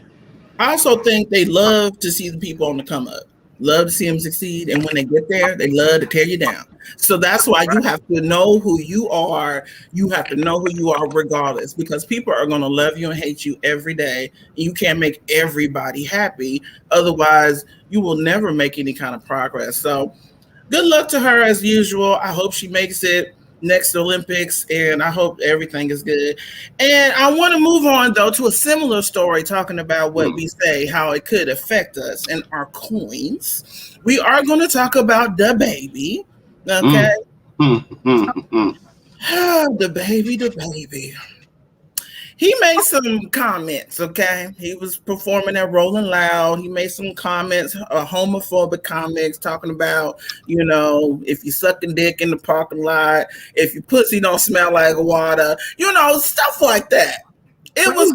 Speaker 2: I also think they love to see the people on the come up. Love to see them succeed, and when they get there, they love to tear you down. So that's why you have to know who you are. You have to know who you are regardless, because people are going to love you and hate you every day. You can't make everybody happy. Otherwise, you will never make any kind of progress. So good luck to her as usual. I hope she makes it next Olympics, and I hope everything is good. And I want to move on, though, to a similar story, talking about what we say, how it could affect us and our coins. We are going to talk about the baby, okay? The baby. He made some comments, okay? He was performing at Rolling Loud. He made some comments, homophobic comments, talking about, you know, if you sucking dick in the parking lot, if your pussy don't smell like water, you know, stuff like that. It was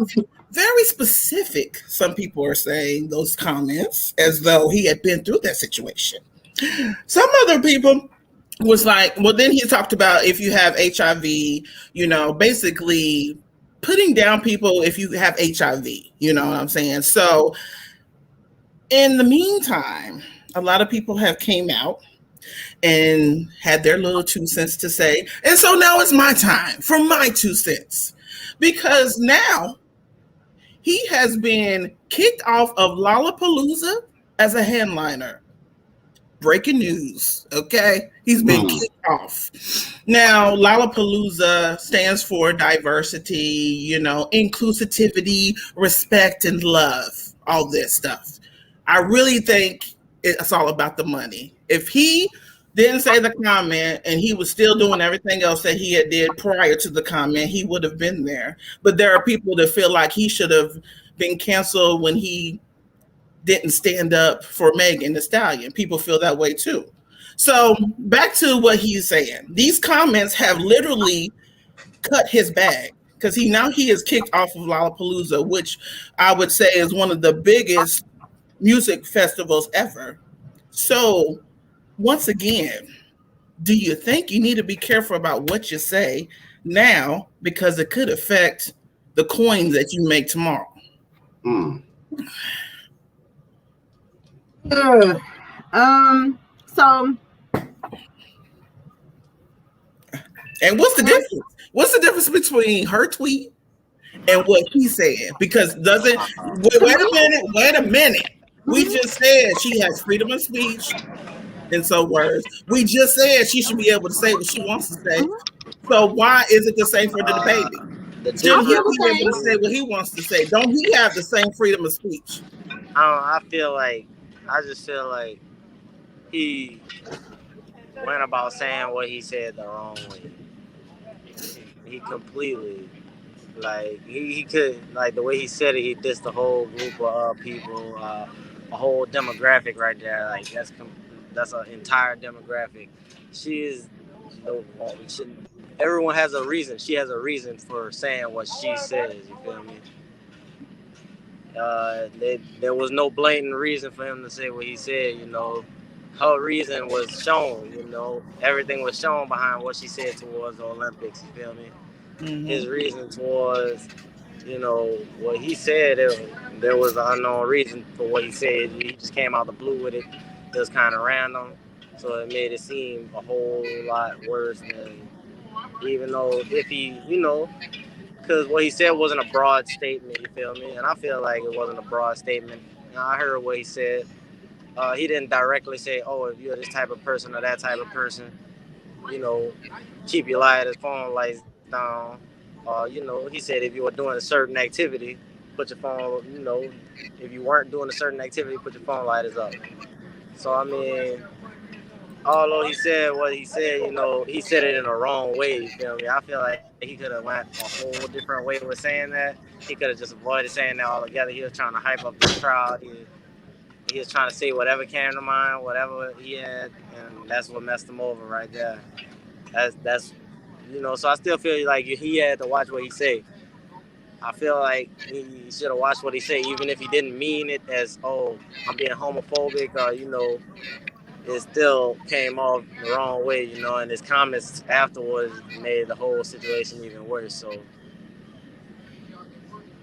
Speaker 2: very specific, some people are saying, those comments, as though he had been through that situation. Some other people was like, well, then he talked about if you have HIV, you know, basically putting down people if you have HIV, you know what I'm saying? So in the meantime, a lot of people have came out and had their little 2 cents to say. And so now it's my time for my 2 cents, because now He has been kicked off of Lollapalooza as a headliner. Breaking news, okay? He's been kicked off. Now, Lollapalooza stands for diversity, inclusivity, respect, and love, all this stuff. I really think it's all about the money. If he didn't say the comment and he was still doing everything else that he had did prior to the comment, he would have been there. But there are people that feel like he should have been canceled when he didn't stand up for Megan Thee Stallion. People feel that way too. So back to what he's saying. These comments have literally cut his bag because he is kicked off of Lollapalooza, which I would say is one of the biggest music festivals ever. So once again, do you think you need to be careful about what you say now because it could affect the coins that you make tomorrow?
Speaker 3: So
Speaker 2: and what's the difference? What's the difference between her tweet and what he said? Because wait a minute. We just said she has freedom of speech in some words. We just said she should be able to say what she wants to say. So why is it the same for the baby? Should he be able to say what he wants to say? Don't he have the same freedom of speech?
Speaker 8: I just feel like he went about saying what he said the wrong way. He completely, he could, the way he said it, he dissed the whole group of people, a whole demographic right there. That's an entire demographic. Everyone has a reason. She has a reason for saying what she says, you feel me? There was no blatant reason for him to say what he said, Her reason was shown, Everything was shown behind what she said towards the Olympics, you feel me? Mm-hmm. His reason towards, what he said, there was an unknown reason for what he said. He just came out the blue with it. It was kind of random. So it made it seem a whole lot worse than, even though if he, because what he said wasn't a broad statement, you feel me? And I feel like it wasn't a broad statement. I heard what he said. He didn't directly say, oh, if you're this type of person or that type of person, keep your phone lights down. He said if you were doing a certain activity, put your phone, if you weren't doing a certain activity, put your phone lighters up. So, I mean, although he said what he said, he said it in the wrong way, you feel me? I feel like he could have went a whole different way with saying that. He could have just avoided saying that altogether. He was trying to hype up the crowd. He was trying to say whatever came to mind, whatever he had, and that's what messed him over right there. That's so I still feel like he had to watch what he said. I feel like he should have watched what he said, even if he didn't mean it as, oh, I'm being homophobic, or, it still came off the wrong way, and his comments afterwards made the whole situation even worse, so.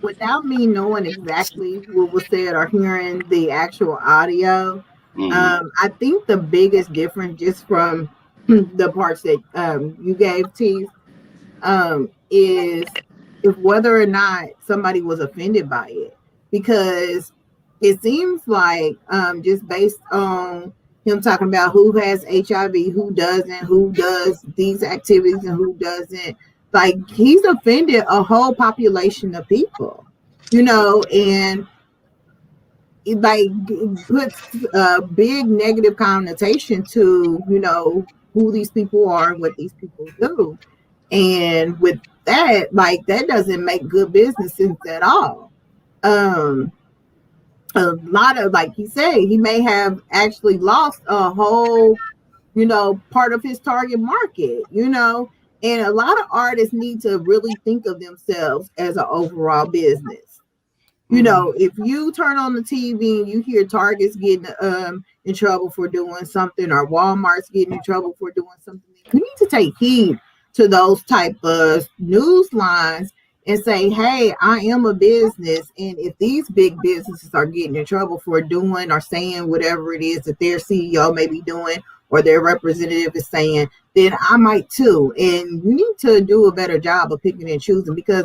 Speaker 3: Without me knowing exactly what was said or hearing the actual audio, I think the biggest difference just from the parts that you gave, Teas, is if whether or not somebody was offended by it. Because it seems like just based on him talking about who has HIV, who doesn't, who does these activities and who doesn't, he's offended a whole population of people, and it puts a big negative connotation to, who these people are and what these people do. And with that, that doesn't make good business sense at all. A lot of, like he said, he may have actually lost a whole, part of his target market, and a lot of artists need to really think of themselves as an overall business. If you turn on the TV and you hear Target's getting in trouble for doing something, or Walmart's getting in trouble for doing something, you need to take heed to those type of news lines and say, hey, I am a business, and if these big businesses are getting in trouble for doing or saying whatever it is that their CEO may be doing or their representative is saying, then I might too. And you need to do a better job of picking and choosing, because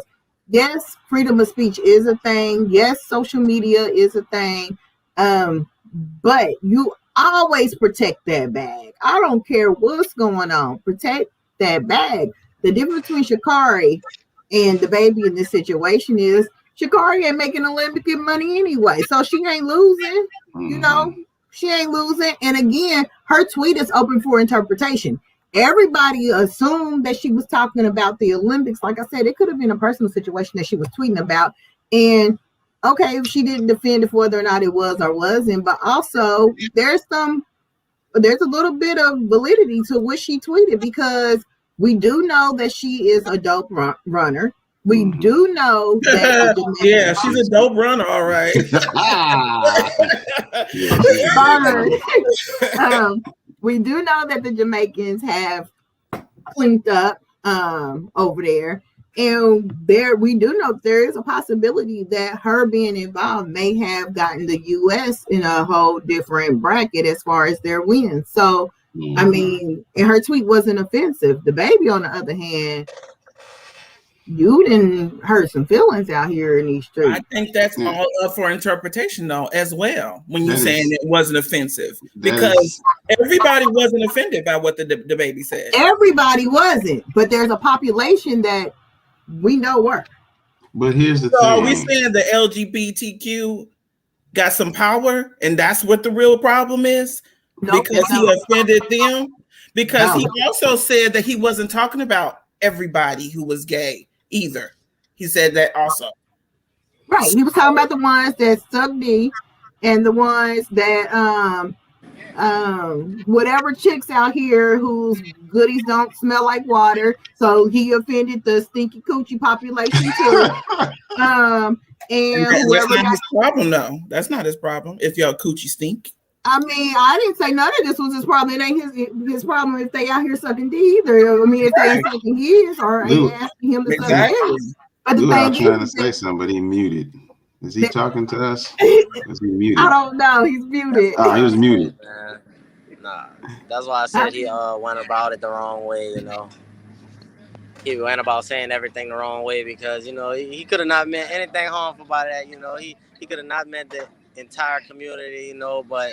Speaker 3: yes, freedom of speech is a thing. Yes, social media is a thing. But you always protect that bag. I don't care what's going on. Protect that bag. The difference between Sha'Carri and the baby in this situation is Sha'Carri ain't making Olympic money anyway, so she ain't losing. You know, she ain't losing. And again, her tweet is open for interpretation. Everybody assumed that she was talking about the Olympics. Like I said, it could have been a personal situation that she was tweeting about. And okay, if she didn't defend it for whether or not it was or wasn't, but also there's a little bit of validity to what she tweeted, because we do know that she is a dope runner. We do know that
Speaker 2: yeah, she's a dope runner, all right.
Speaker 3: We do know that the Jamaicans have cleaned up over there. And we do know there is a possibility that her being involved may have gotten the U.S. in a whole different bracket as far as their wins. So, I mean, and her tweet wasn't offensive. The baby, on the other hand, you didn't hurt some feelings out here in these streets.
Speaker 2: I think that's all up for interpretation, though, as well. When you're saying it wasn't offensive, because everybody wasn't offended by what the baby said.
Speaker 3: Everybody wasn't, but there's a population that we know were.
Speaker 1: But here's the
Speaker 2: thing.
Speaker 1: So
Speaker 2: are we saying the LGBTQ got some power, and that's what the real problem is? Because he offended them? Because he also said that he wasn't talking about everybody who was gay either. He said that also.
Speaker 3: Right. He was talking about the ones that suck D and the ones that whatever chicks out here whose goodies don't smell like water. So he offended the stinky coochie population too. And
Speaker 2: that's not his problem, though. That's not his problem. If your coochie stink.
Speaker 3: I mean, I didn't say none of this was his problem. It ain't his problem if they out here sucking D either. I mean, if they ain't sucking his or ain't asking him to suck his. But the
Speaker 1: thing is, trying to say something, but he muted. Is he talking to us? Is he muted?
Speaker 3: I don't know. He's muted.
Speaker 1: Oh, he was muted.
Speaker 8: Nah, that's why I said he went about it the wrong way. You know, he went about saying everything the wrong way because he could have not meant anything harmful by that. He could have not meant the entire community. But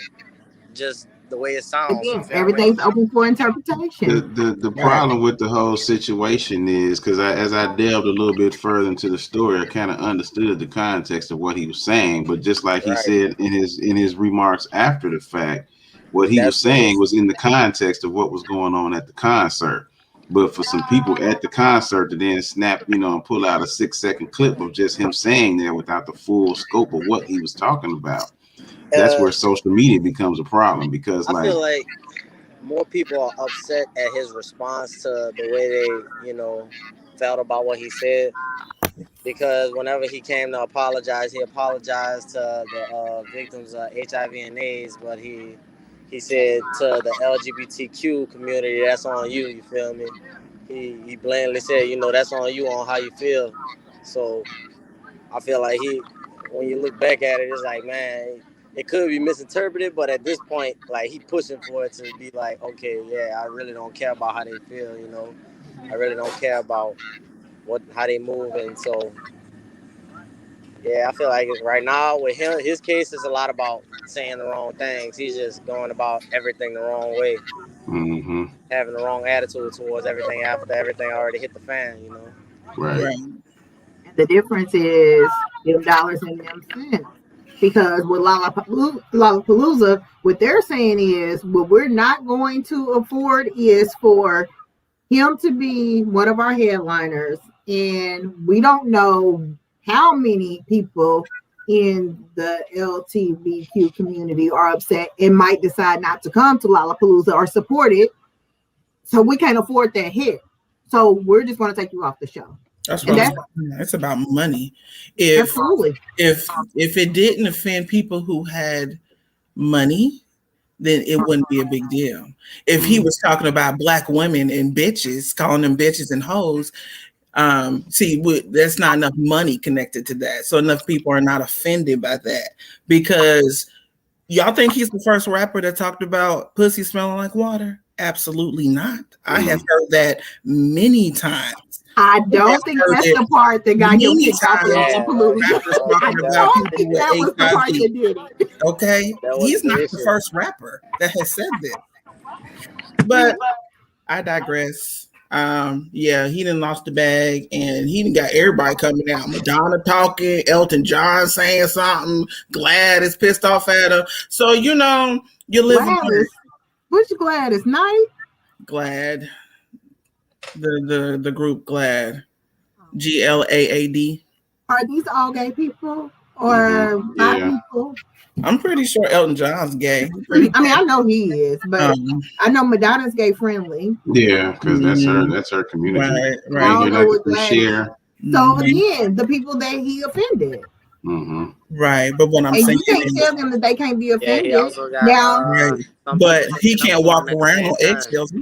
Speaker 8: just the way it sounds.
Speaker 3: Again, everything's open for interpretation.
Speaker 1: The problem with the whole situation is because as I delved a little bit further into the story, I kind of understood the context of what he was saying. But just like he said in his remarks after the fact, what he was saying was in the context of what was going on at the concert. But for some people at the concert to then snap, and pull out a 6-second clip of just him saying that without the full scope of what he was talking about. That's where social media becomes a problem because
Speaker 8: I feel like more people are upset at his response to the way they, felt about what he said. Because whenever he came to apologize, he apologized to the victims of HIV and AIDS, but he said to the LGBTQ community, that's on you, you feel me? He blandly said, that's on you on how you feel. So I feel like when you look back at it, it's like, man, it could be misinterpreted, but at this point, like, he pushing for it to be like, okay, yeah, I really don't care about how they feel, I really don't care about how they move, and so, yeah, I feel like right now with him, his case is a lot about saying the wrong things. He's just going about everything the wrong way, having the wrong attitude towards everything after everything already hit the fan,
Speaker 1: Right.
Speaker 3: The difference is them dollars and them cents. Because with Lollapalooza, what they're saying is what we're not going to afford is for him to be one of our headliners. And we don't know how many people in the LGBTQ community are upset and might decide not to come to Lollapalooza or support it. So we can't afford that hit. So we're just going to take you off the show.
Speaker 2: It's about money.
Speaker 3: Absolutely.
Speaker 2: If it didn't offend people who had money, then it wouldn't be a big deal. If he was talking about black women and bitches, calling them bitches and hoes, there's not enough money connected to that. So enough people are not offended by that. Because y'all think he's the first rapper that talked about pussy smelling like water? Absolutely not. I have heard that many times.
Speaker 3: I don't think that's the part that got your kicked off. Absolutely.
Speaker 2: Rappers talking
Speaker 3: I
Speaker 2: about
Speaker 3: don't
Speaker 2: people
Speaker 3: think
Speaker 2: with
Speaker 3: that was the part that did it.
Speaker 2: Okay,
Speaker 8: That was
Speaker 2: he's
Speaker 8: the
Speaker 2: not the
Speaker 8: issue.
Speaker 2: first rapper that has said this. But I digress. Yeah, he done lost the bag, and he done got everybody coming out. Madonna talking, Elton John saying something, Glad is pissed off at her. So you know, you live and learn.
Speaker 3: Which Gladys Knight?
Speaker 2: Glad. The group Glad. GLAAD.
Speaker 3: Are these all gay people or bi people?
Speaker 2: I'm pretty sure Elton John's gay.
Speaker 3: I mean, I know he is, but I know Madonna's gay friendly.
Speaker 1: Yeah, because that's her community.
Speaker 2: Right.
Speaker 3: I don't know what
Speaker 1: share.
Speaker 3: So again, the people that he offended.
Speaker 2: Right, but what I'm saying,
Speaker 3: you can't tell them that they can't be offended.
Speaker 8: he also got,
Speaker 3: now,
Speaker 2: but he can't walk around on eggshells.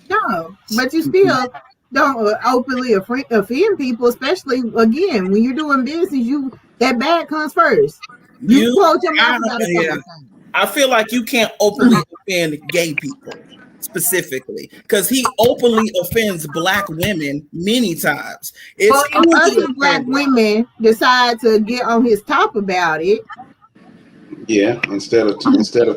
Speaker 3: No, but you still don't openly offend people, especially again when you're doing business. That bag comes first. You close your mouth about it.
Speaker 2: I feel like you can't openly offend gay people specifically because he openly offends Black women many times.
Speaker 3: If other Black women decide to get on his top about it,
Speaker 1: instead of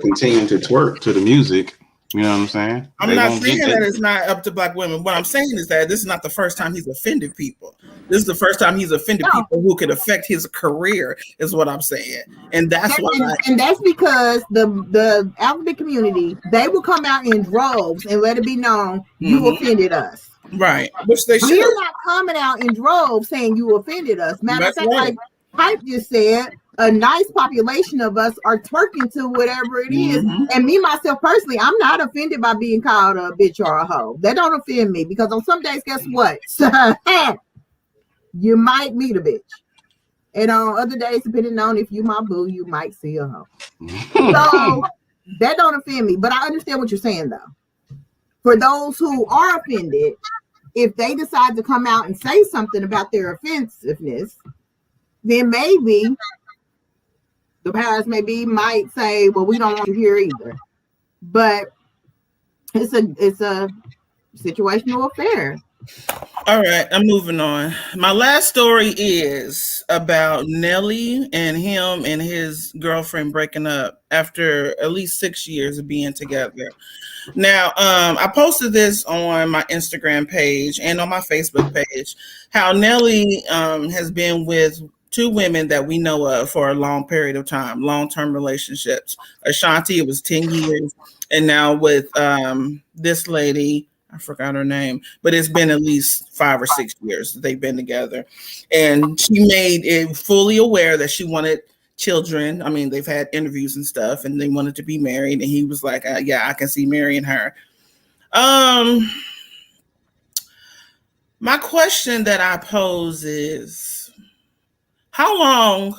Speaker 1: continuing to twerk to the music. You know what I'm saying?
Speaker 2: I'm not saying that it's not up to Black women. What I'm saying is that this is not the first time he's offended people. This is the first time he's offended people who could affect his career, is what I'm saying. And that's why.
Speaker 3: And that's because the alphabet community, they will come out in droves and let it be known you offended us.
Speaker 2: Right. Which they should.
Speaker 3: We're not coming out in droves saying you offended us. Matter of fact, like Hype just said, a nice population of us are twerking to whatever it is. And me, myself, personally, I'm not offended by being called a bitch or a hoe. That don't offend me because on some days, guess what? You might meet a bitch. And on other days, depending on if you my boo, you might see a hoe. So that don't offend me. But I understand what you're saying, though. For those who are offended, if they decide to come out and say something about their offensiveness, then maybe the powers might say, well, we don't want you here either. But it's a situational affair.
Speaker 2: All right, I'm moving on. My last story is about Nelly and him and his girlfriend breaking up after at least 6 years of being together. Now, I posted this on my Instagram page and on my Facebook page, how Nelly has been with two women that we know of for a long period of time, long-term relationships. Ashanti, it was 10 years. And now with this lady, I forgot her name, but it's been at least 5 or 6 years that they've been together. And she made it fully aware that she wanted children. I mean, they've had interviews and stuff, and they wanted to be married. And he was like, yeah, I can see marrying her. My question that I pose is, how long,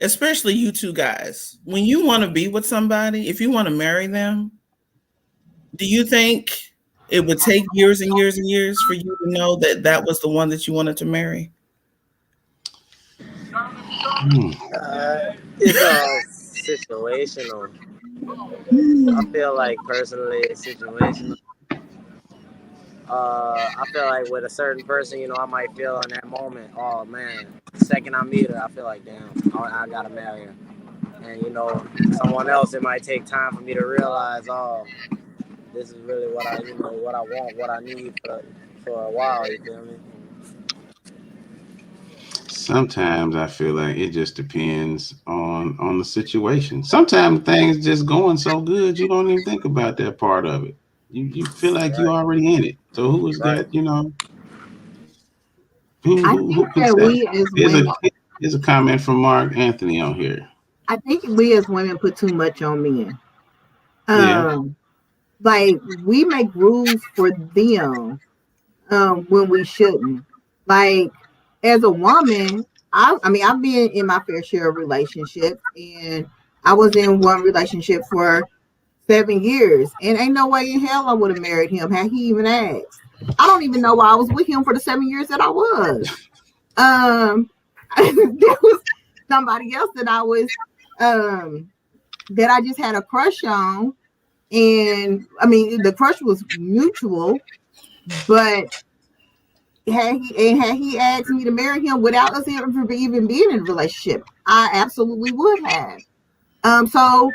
Speaker 2: especially you two guys, when you want to be with somebody, if you want to marry them, do you think it would take years and years and years for you to know that that was the one that you wanted to marry?
Speaker 8: It's all situational. I feel like personally it's situational. I feel like with a certain person, you know, I might feel in that moment, oh man, the second I meet her, I feel like, damn, I gotta marry her. And you know, someone else, it might take time for me to realize, oh, this is really what I want, what I need for a while, you feel me?
Speaker 1: Sometimes I feel like it just depends on the situation. Sometimes things just going so good, you don't even think about that part of it. You feel like you're already in it. So who is that, you know? Who puts that? Here's a comment from Mark Anthony on here.
Speaker 3: I think we as women put too much on men. Like we make rules for them when we shouldn't. Like as a woman, I mean I've been in my fair share of relationships, and I was in one relationship for 7 years, and ain't no way in hell I would have married him had he even asked. I don't even know why I was with him for the 7 years that I was. There was somebody else that I was that I just had a crush on, And I mean, the crush was mutual, but had he asked me to marry him without us even being in a relationship, I absolutely would have. So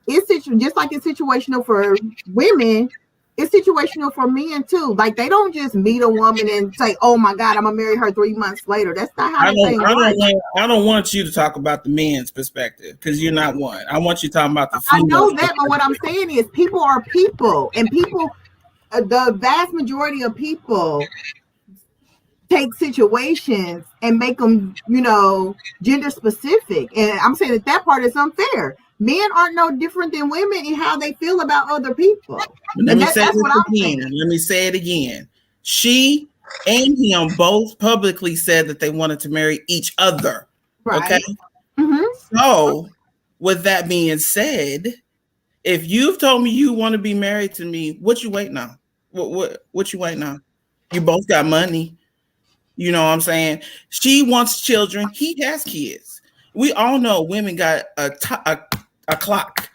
Speaker 3: it's just like it's situational for women, it's situational for men too. Like they don't just meet a woman and say, "Oh my God, I'm gonna marry her 3 months later." That's not how that thing works.
Speaker 2: I don't want you to talk about the men's perspective because you're not one. I want you talking about the
Speaker 3: I
Speaker 2: female.
Speaker 3: know that, but what I'm saying is, people are people, and people, the vast majority of people take situations and make them, gender specific. And I'm saying that part is unfair. Men aren't no different than women in how they feel about other people. That's what I'm saying.
Speaker 2: Let me say it again. She and him both publicly said that they wanted to marry each other.
Speaker 3: Right.
Speaker 2: Okay. Mm-hmm. So, with that being said, if you've told me you want to be married to me, what you waiting on? What you waiting on? You both got money. You know what I'm saying? She wants children. He has kids. We all know women got a clock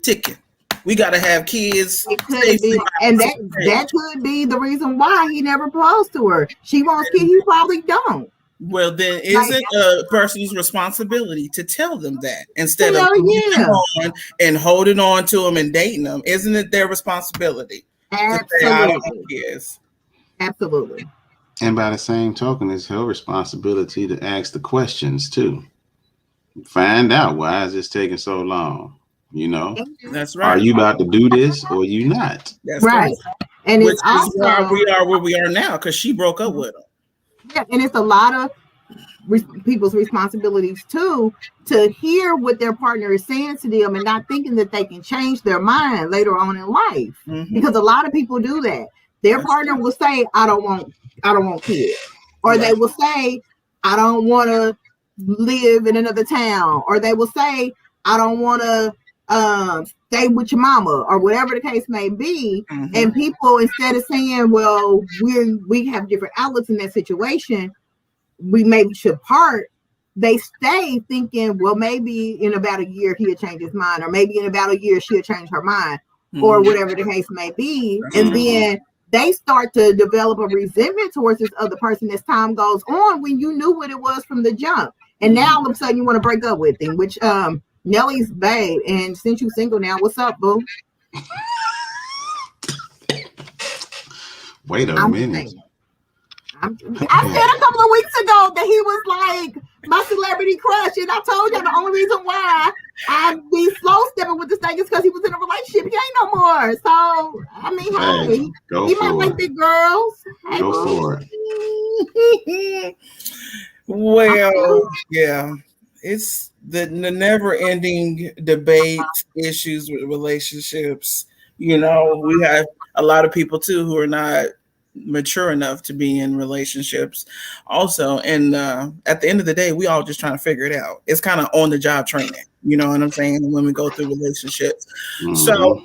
Speaker 2: ticking. We got to have kids.
Speaker 3: It could be, and that could be the reason why he never proposed to her. She wants kids. He probably don't.
Speaker 2: Well, then isn't a person's responsibility to tell them that instead of on and holding on to them and dating them? Isn't it their responsibility?
Speaker 3: Absolutely. Yes. Absolutely.
Speaker 1: And by the same token, it's her responsibility to ask the questions too. Find out why is this taking so long.
Speaker 2: That's right.
Speaker 1: Are you about to do this or you not?
Speaker 2: That's
Speaker 3: right. And
Speaker 2: which
Speaker 3: it's also
Speaker 2: why we are where we are now because she broke up with him.
Speaker 3: Yeah, and it's a lot of people's responsibilities too to hear what their partner is saying to them and not thinking that they can change their mind later on in life. Mm-hmm. Because a lot of people do that. Their partner will say, I don't want kids. Or they will say, I don't want to live in another town. Or they will say, I don't want to stay with your mama, or whatever the case may be. Mm-hmm. And people, instead of saying, well, we have different outlooks in that situation, we maybe should part, they stay thinking, well, maybe in about a year he'll change his mind, or maybe in about a year she'll change her mind, mm-hmm. or whatever the case may be. Mm-hmm. And then they start to develop a resentment towards this other person as time goes on, when you knew what it was from the jump. And now all of a sudden you want to break up with him, which Nelly's babe. And since you single now, what's up, boo?
Speaker 1: Wait a minute.
Speaker 3: I said a couple of weeks ago that he was like my celebrity crush, and I told you the only reason why I be slow stepping with this thing is because he was in a relationship. He ain't no more. So I mean, he might like big girls.
Speaker 1: Go for
Speaker 2: it. Well, yeah, it's the never-ending debate, issues with relationships. We have a lot of people too who are not mature enough to be in relationships also, and at the end of the day we all just trying to figure it out. It's kind of on the job training, you know what I'm saying, when we go through relationships. Mm-hmm. So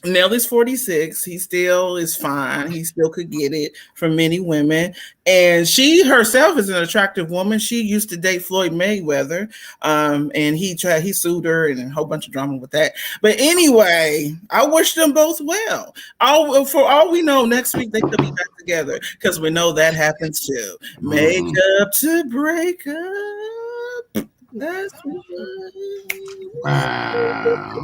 Speaker 2: Nelly's 46. He still is fine. He still could get it from many women. And she herself is an attractive woman. She used to date Floyd Mayweather. And he sued her and a whole bunch of drama with that. But anyway, I wish them both well. For all we know, next week they could be back together, because we know that happens too. Mm-hmm. Make up to break up. That's
Speaker 1: wow.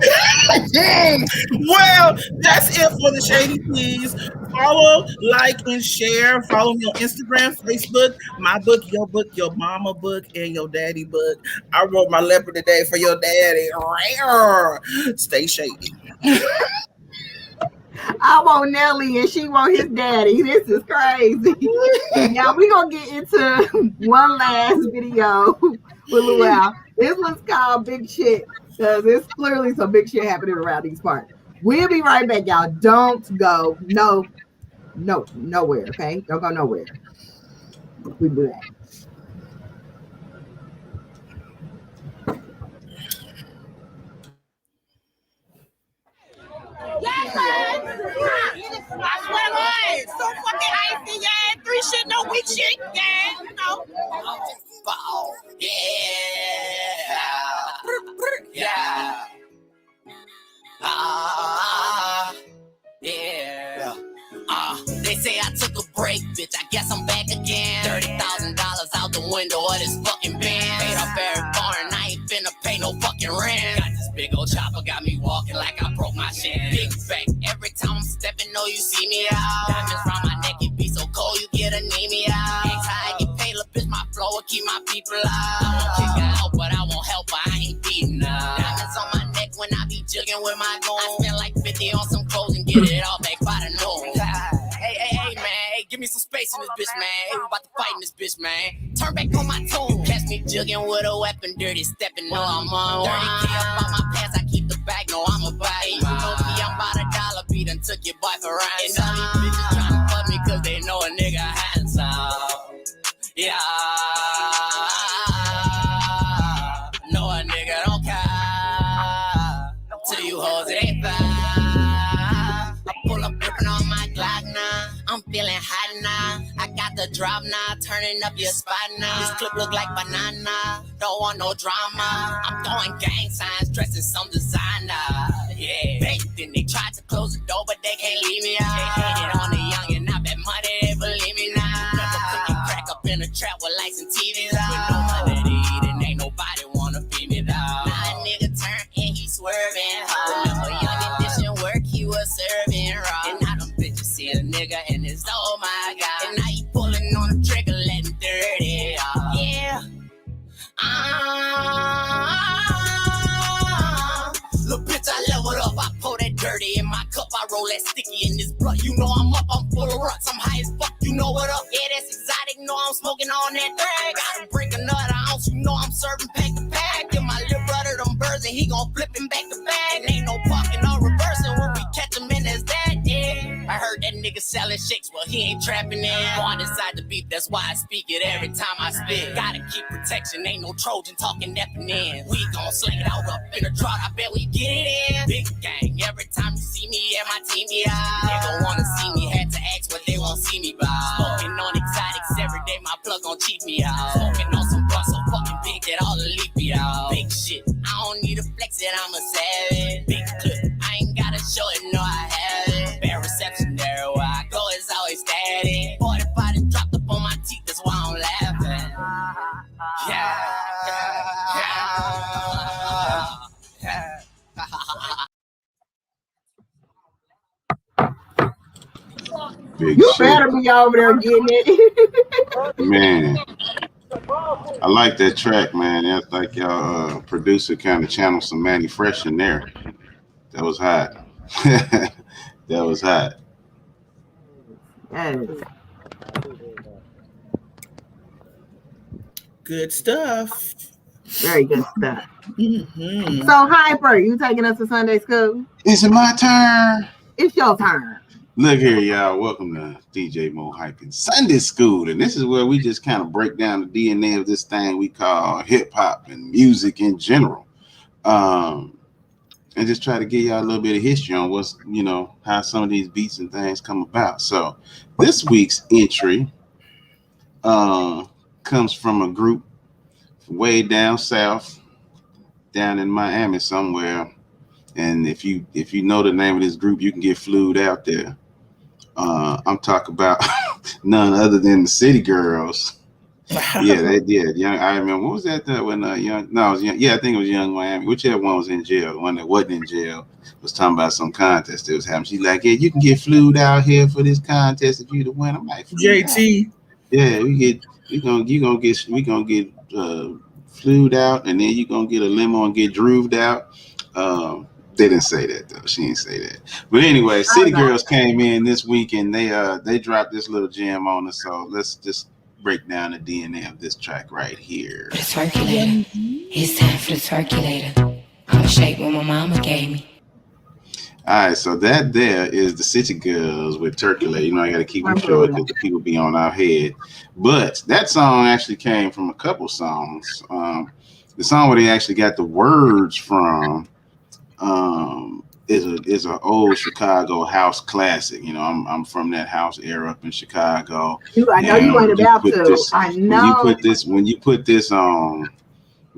Speaker 2: Well, that's it for the Shady Teas. Follow, like, and share. Follow me on Instagram, Facebook, my book, your book, your mama book, and your daddy book. I wrote my letter today for your daddy. Stay shady.
Speaker 3: I want Nelly and she want his daddy. This is crazy. Y'all, we're going to get into one last video with Luow. This one's called Big Shit, because there's clearly some big shit happening around these parts. We'll be right back, y'all. Don't go nowhere, okay? Don't go nowhere. We do that.
Speaker 7: Yes, I swear to God, so fucking icy, yeah. 3 shit, no weak shit, yeah. Yeah. pay no fucking rent. Got this big old chopper, got me walking like I broke my shin. Big fact, every time I'm stepping, know you see me out. Diamonds round my neck, it be so cold, you get anemia. Next time I get paid, little bitch, my flow will keep my people out. I won't kick her out, but I won't help her, I ain't beating her. Diamonds on my neck when I be jugging with my goon. I spend like 50 on some clothes and get it all back by the noon. Hey, man, hey, give me some space in this bitch, man. Hey, we about to fight in this bitch, man. Turn back on my tune. Catch me jugging with a weapon, dirty stepping, no, I'm on. 30K up on my pants, I keep the bag, no, I'm a buy. You know me, I'm about $1 beat and took your boy for ride. And all these bitches tryna fuck me cause they know a nigga handsome. Yeah, know a nigga don't care. To you hoes, it ain't fair. I pull up ripping on my Glock now. I'm feeling hot now. I got the drop now, turning up your spot now. This clip look like banana. Don't want no drama. I'm throwing gang signs, dressed in some designer. Yeah, then they tried to close the door, but they can't leave me out. They hated on the young and I bet money they believe me now. Never cooking crack up in a trap with lights and TVs out. With no money to eat and ain't nobody wanna feed me down. Now a nigga turn and he swerving hard. Remember young and dishing work, he was serving raw. And now them bitches see a nigga and it's oh my god. And now he pulling on the trigger, letting dirty off. Yeah. Look, bitch, I leveled up. I pour that dirty in my cup. I roll that sticky in this blunt. You know I'm up, I'm full of ruts. I'm high as fuck, you know what up? Yeah, that's exotic. Know I'm smoking on that thing. Gotta break another ounce. You know I'm serving pack to pack. Give my little brother them birds and he gon' flip him back to back. And ain't no parking or reversing when we catch him in his that. Yeah, I heard that nigga selling shakes, well he ain't trapping in. On inside the beef, that's why I speak it every time I spit. Gotta keep protection, ain't no Trojan talking nepping in. We gon' sling it out up in the drought, I bet we get it in. Big gang, every time you see me and my team, yeah. They don't wanna see me, had to ask what they won't see me by. Smoking on exotics every day, my plug gon' cheat me out. Smoking on some bus so fucking big that all the leaf me out. Big shit, I don't need to flex it, I'm a savage. Big clip, I ain't gotta show it, no I have it. Bad reception there, where I go is always static. 45 and dropped up on my teeth, that's why I'm laughing. Yeah.
Speaker 1: Big
Speaker 3: You
Speaker 1: shit.
Speaker 3: better be over there getting it.
Speaker 1: Man, I like that track, man. That's like y'all producer kind of channeled some Manny Fresh in there. That was hot. That was hot.
Speaker 3: Yes.
Speaker 2: Good stuff.
Speaker 3: Very good stuff.
Speaker 2: Mm-hmm.
Speaker 3: So, Hyper, you taking us to Sunday school?
Speaker 1: Is it my turn?
Speaker 3: It's your turn.
Speaker 1: Look here, y'all. Welcome to DJ Moe Hype in Sunday School. And this is where we just kind of break down the DNA of this thing we call hip hop and music in general. And just try to give y'all a little bit of history on what's, you know, how some of these beats and things come about. So this week's entry comes from a group way down south, down in Miami somewhere. And if you know the name of this group, you can get flued out there. I'm talking about none other than the City Girls. Yeah, they did. Young, I remember. What was that? When Young? No, it was Young. Yeah, I think it was Young Miami. Whichever one was in jail. The one that wasn't in jail was talking about some contest that was happening. She's like, "Yeah, you can get flued out here for this contest if you the win." I'm like,
Speaker 2: JT.
Speaker 1: Out. Yeah, we gonna get flued out, and then you gonna get a limo and get drooved out. They didn't say that though. She didn't say that. But anyway, City Girls came in this week and they dropped this little gem on us. So let's just break down the DNA of this track right here.
Speaker 9: The circulator. It's time for the circulator. I'm shake what my mama gave me.
Speaker 1: All right, so that there is the City Girls with Turkulator. You know, I got to keep them short because the people be on our head. But that song actually came from a couple songs. The song where they actually got the words from is an old Chicago house classic. You know, I'm from that house era up in Chicago.
Speaker 3: I know you ain't about to. I know.
Speaker 1: When you put this on,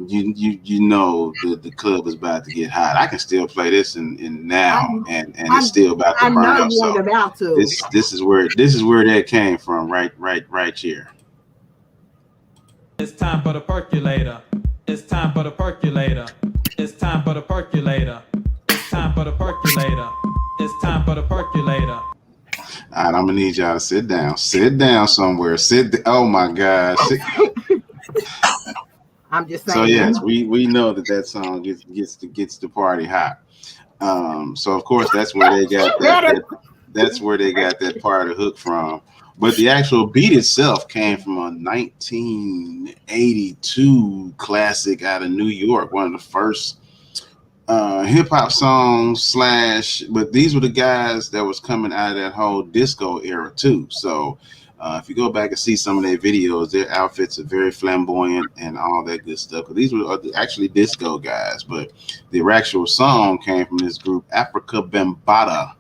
Speaker 1: you know the club is about to get hot. I can still play this in now, and it's still about to burn up. I know you ain't about to. This is where that came from, right here.
Speaker 10: It's time for the percolator. It's time for the percolator. It's time for the percolator. It's time for the percolator. It's time for the percolator.
Speaker 1: All right, I'm gonna need y'all to sit down. Sit down somewhere. Oh my gosh.
Speaker 3: I'm just saying.
Speaker 1: So yes, we know that song gets the party hot. So of course that's where they got that's where they got that part of hook from. But the actual beat itself came from a 1982 classic out of New York, one of the first hip hop songs but these were the guys that was coming out of that whole disco era too. So if you go back and see some of their videos, their outfits are very flamboyant and all that good stuff. These were actually disco guys, but the actual song came from this group, Africa Bambaataa,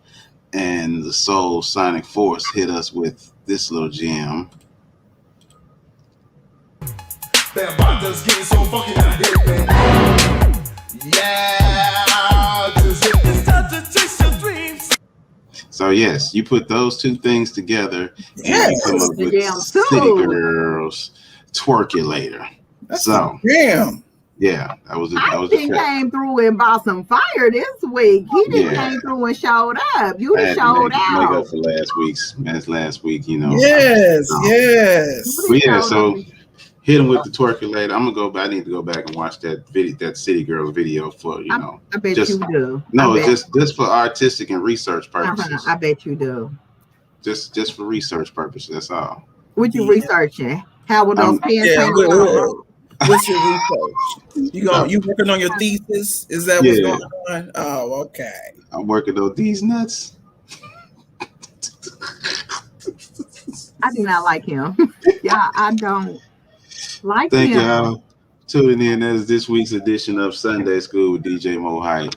Speaker 1: and the Soul Sonic Force hit us with this little gem.
Speaker 11: Bambaataa's getting so fucking out of here. Yeah, it's time to chase your dreams.
Speaker 1: So yes, you put those two things together and you come up with City Girls Twerkulator. So
Speaker 2: damn.
Speaker 1: Yeah, that was
Speaker 3: came through and bought some fire this week. He just came through and showed up. You just showed out.
Speaker 1: Make up for last week, you know.
Speaker 2: Yes.
Speaker 1: But yeah, so hit him with the Twerkulator. I'm gonna go back. I need to go back and watch that video, that City Girls video for
Speaker 3: I bet you do.
Speaker 1: No, just for artistic and research purposes.
Speaker 3: I bet you do.
Speaker 1: Just for research purposes. That's all.
Speaker 3: What you researching? How will those pants?
Speaker 2: What's your research? You working on your thesis? Is that what's going on? Oh, okay.
Speaker 1: I'm working on these nuts.
Speaker 3: I do not like him. Yeah, I don't like
Speaker 1: Thank
Speaker 3: him.
Speaker 1: y'all tuning in. That's this week's edition of Sunday School with DJ Moe Hype.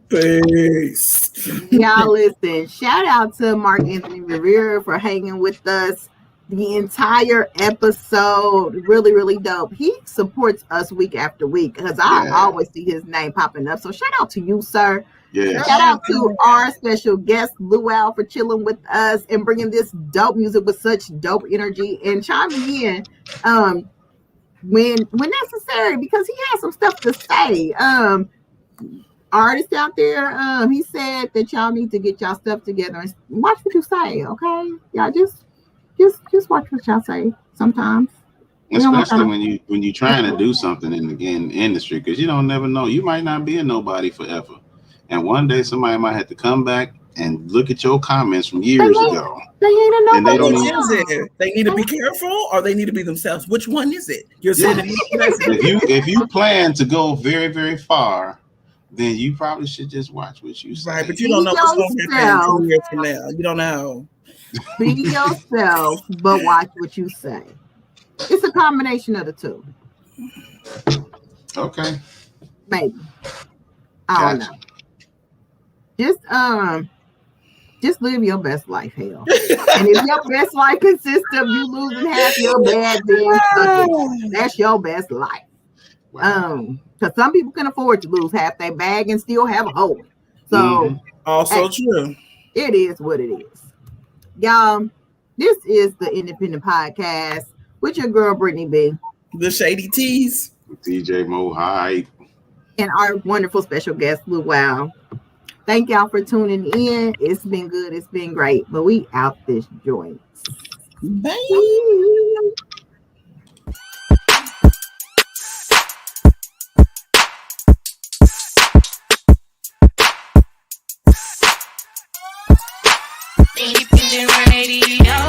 Speaker 2: Peace.
Speaker 3: Y'all listen, shout out to Mark Anthony Rivera for hanging with us the entire episode. Really, really dope. He supports us week after week because I always see his name popping up. So shout out to you, sir.
Speaker 1: Yeah.
Speaker 3: Shout out to our special guest, Luow, for chilling with us and bringing this dope music with such dope energy and chiming in when necessary because he has some stuff to say. Artists out there, he said that y'all need to get y'all stuff together and watch what you say, okay? Y'all just watch what y'all say sometimes.
Speaker 1: Especially when you trying to do something in the industry, because you don't never know. You might not be a nobody forever. And one day somebody might have to come back and look at your comments from years ago.
Speaker 3: They ain't a nobody.
Speaker 2: They need to be careful or they need to be themselves. Which one is it? You're saying
Speaker 1: if you plan to go very, very far, then you probably should just watch what you say.
Speaker 2: Right, but you don't know what's going to happen 2 years from now. You don't know.
Speaker 3: Be yourself, but watch what you say. It's a combination of the two.
Speaker 1: Okay.
Speaker 3: Maybe. I don't know. Just live your best life, hell. And if your best life consists of you losing half your bag, then that's your best life. Wow. Because some people can afford to lose half their bag and still have a hole. So
Speaker 2: also true.
Speaker 3: It is what it is. Y'all, this is the Independent Podcast with your girl Brittany B.
Speaker 2: The Shady Teas.
Speaker 1: DJ Moe Hype.
Speaker 3: And our wonderful special guest, Luow. Thank y'all for tuning in. It's been good. It's been great. But we out this joint.
Speaker 2: Bye.
Speaker 7: Independent radio.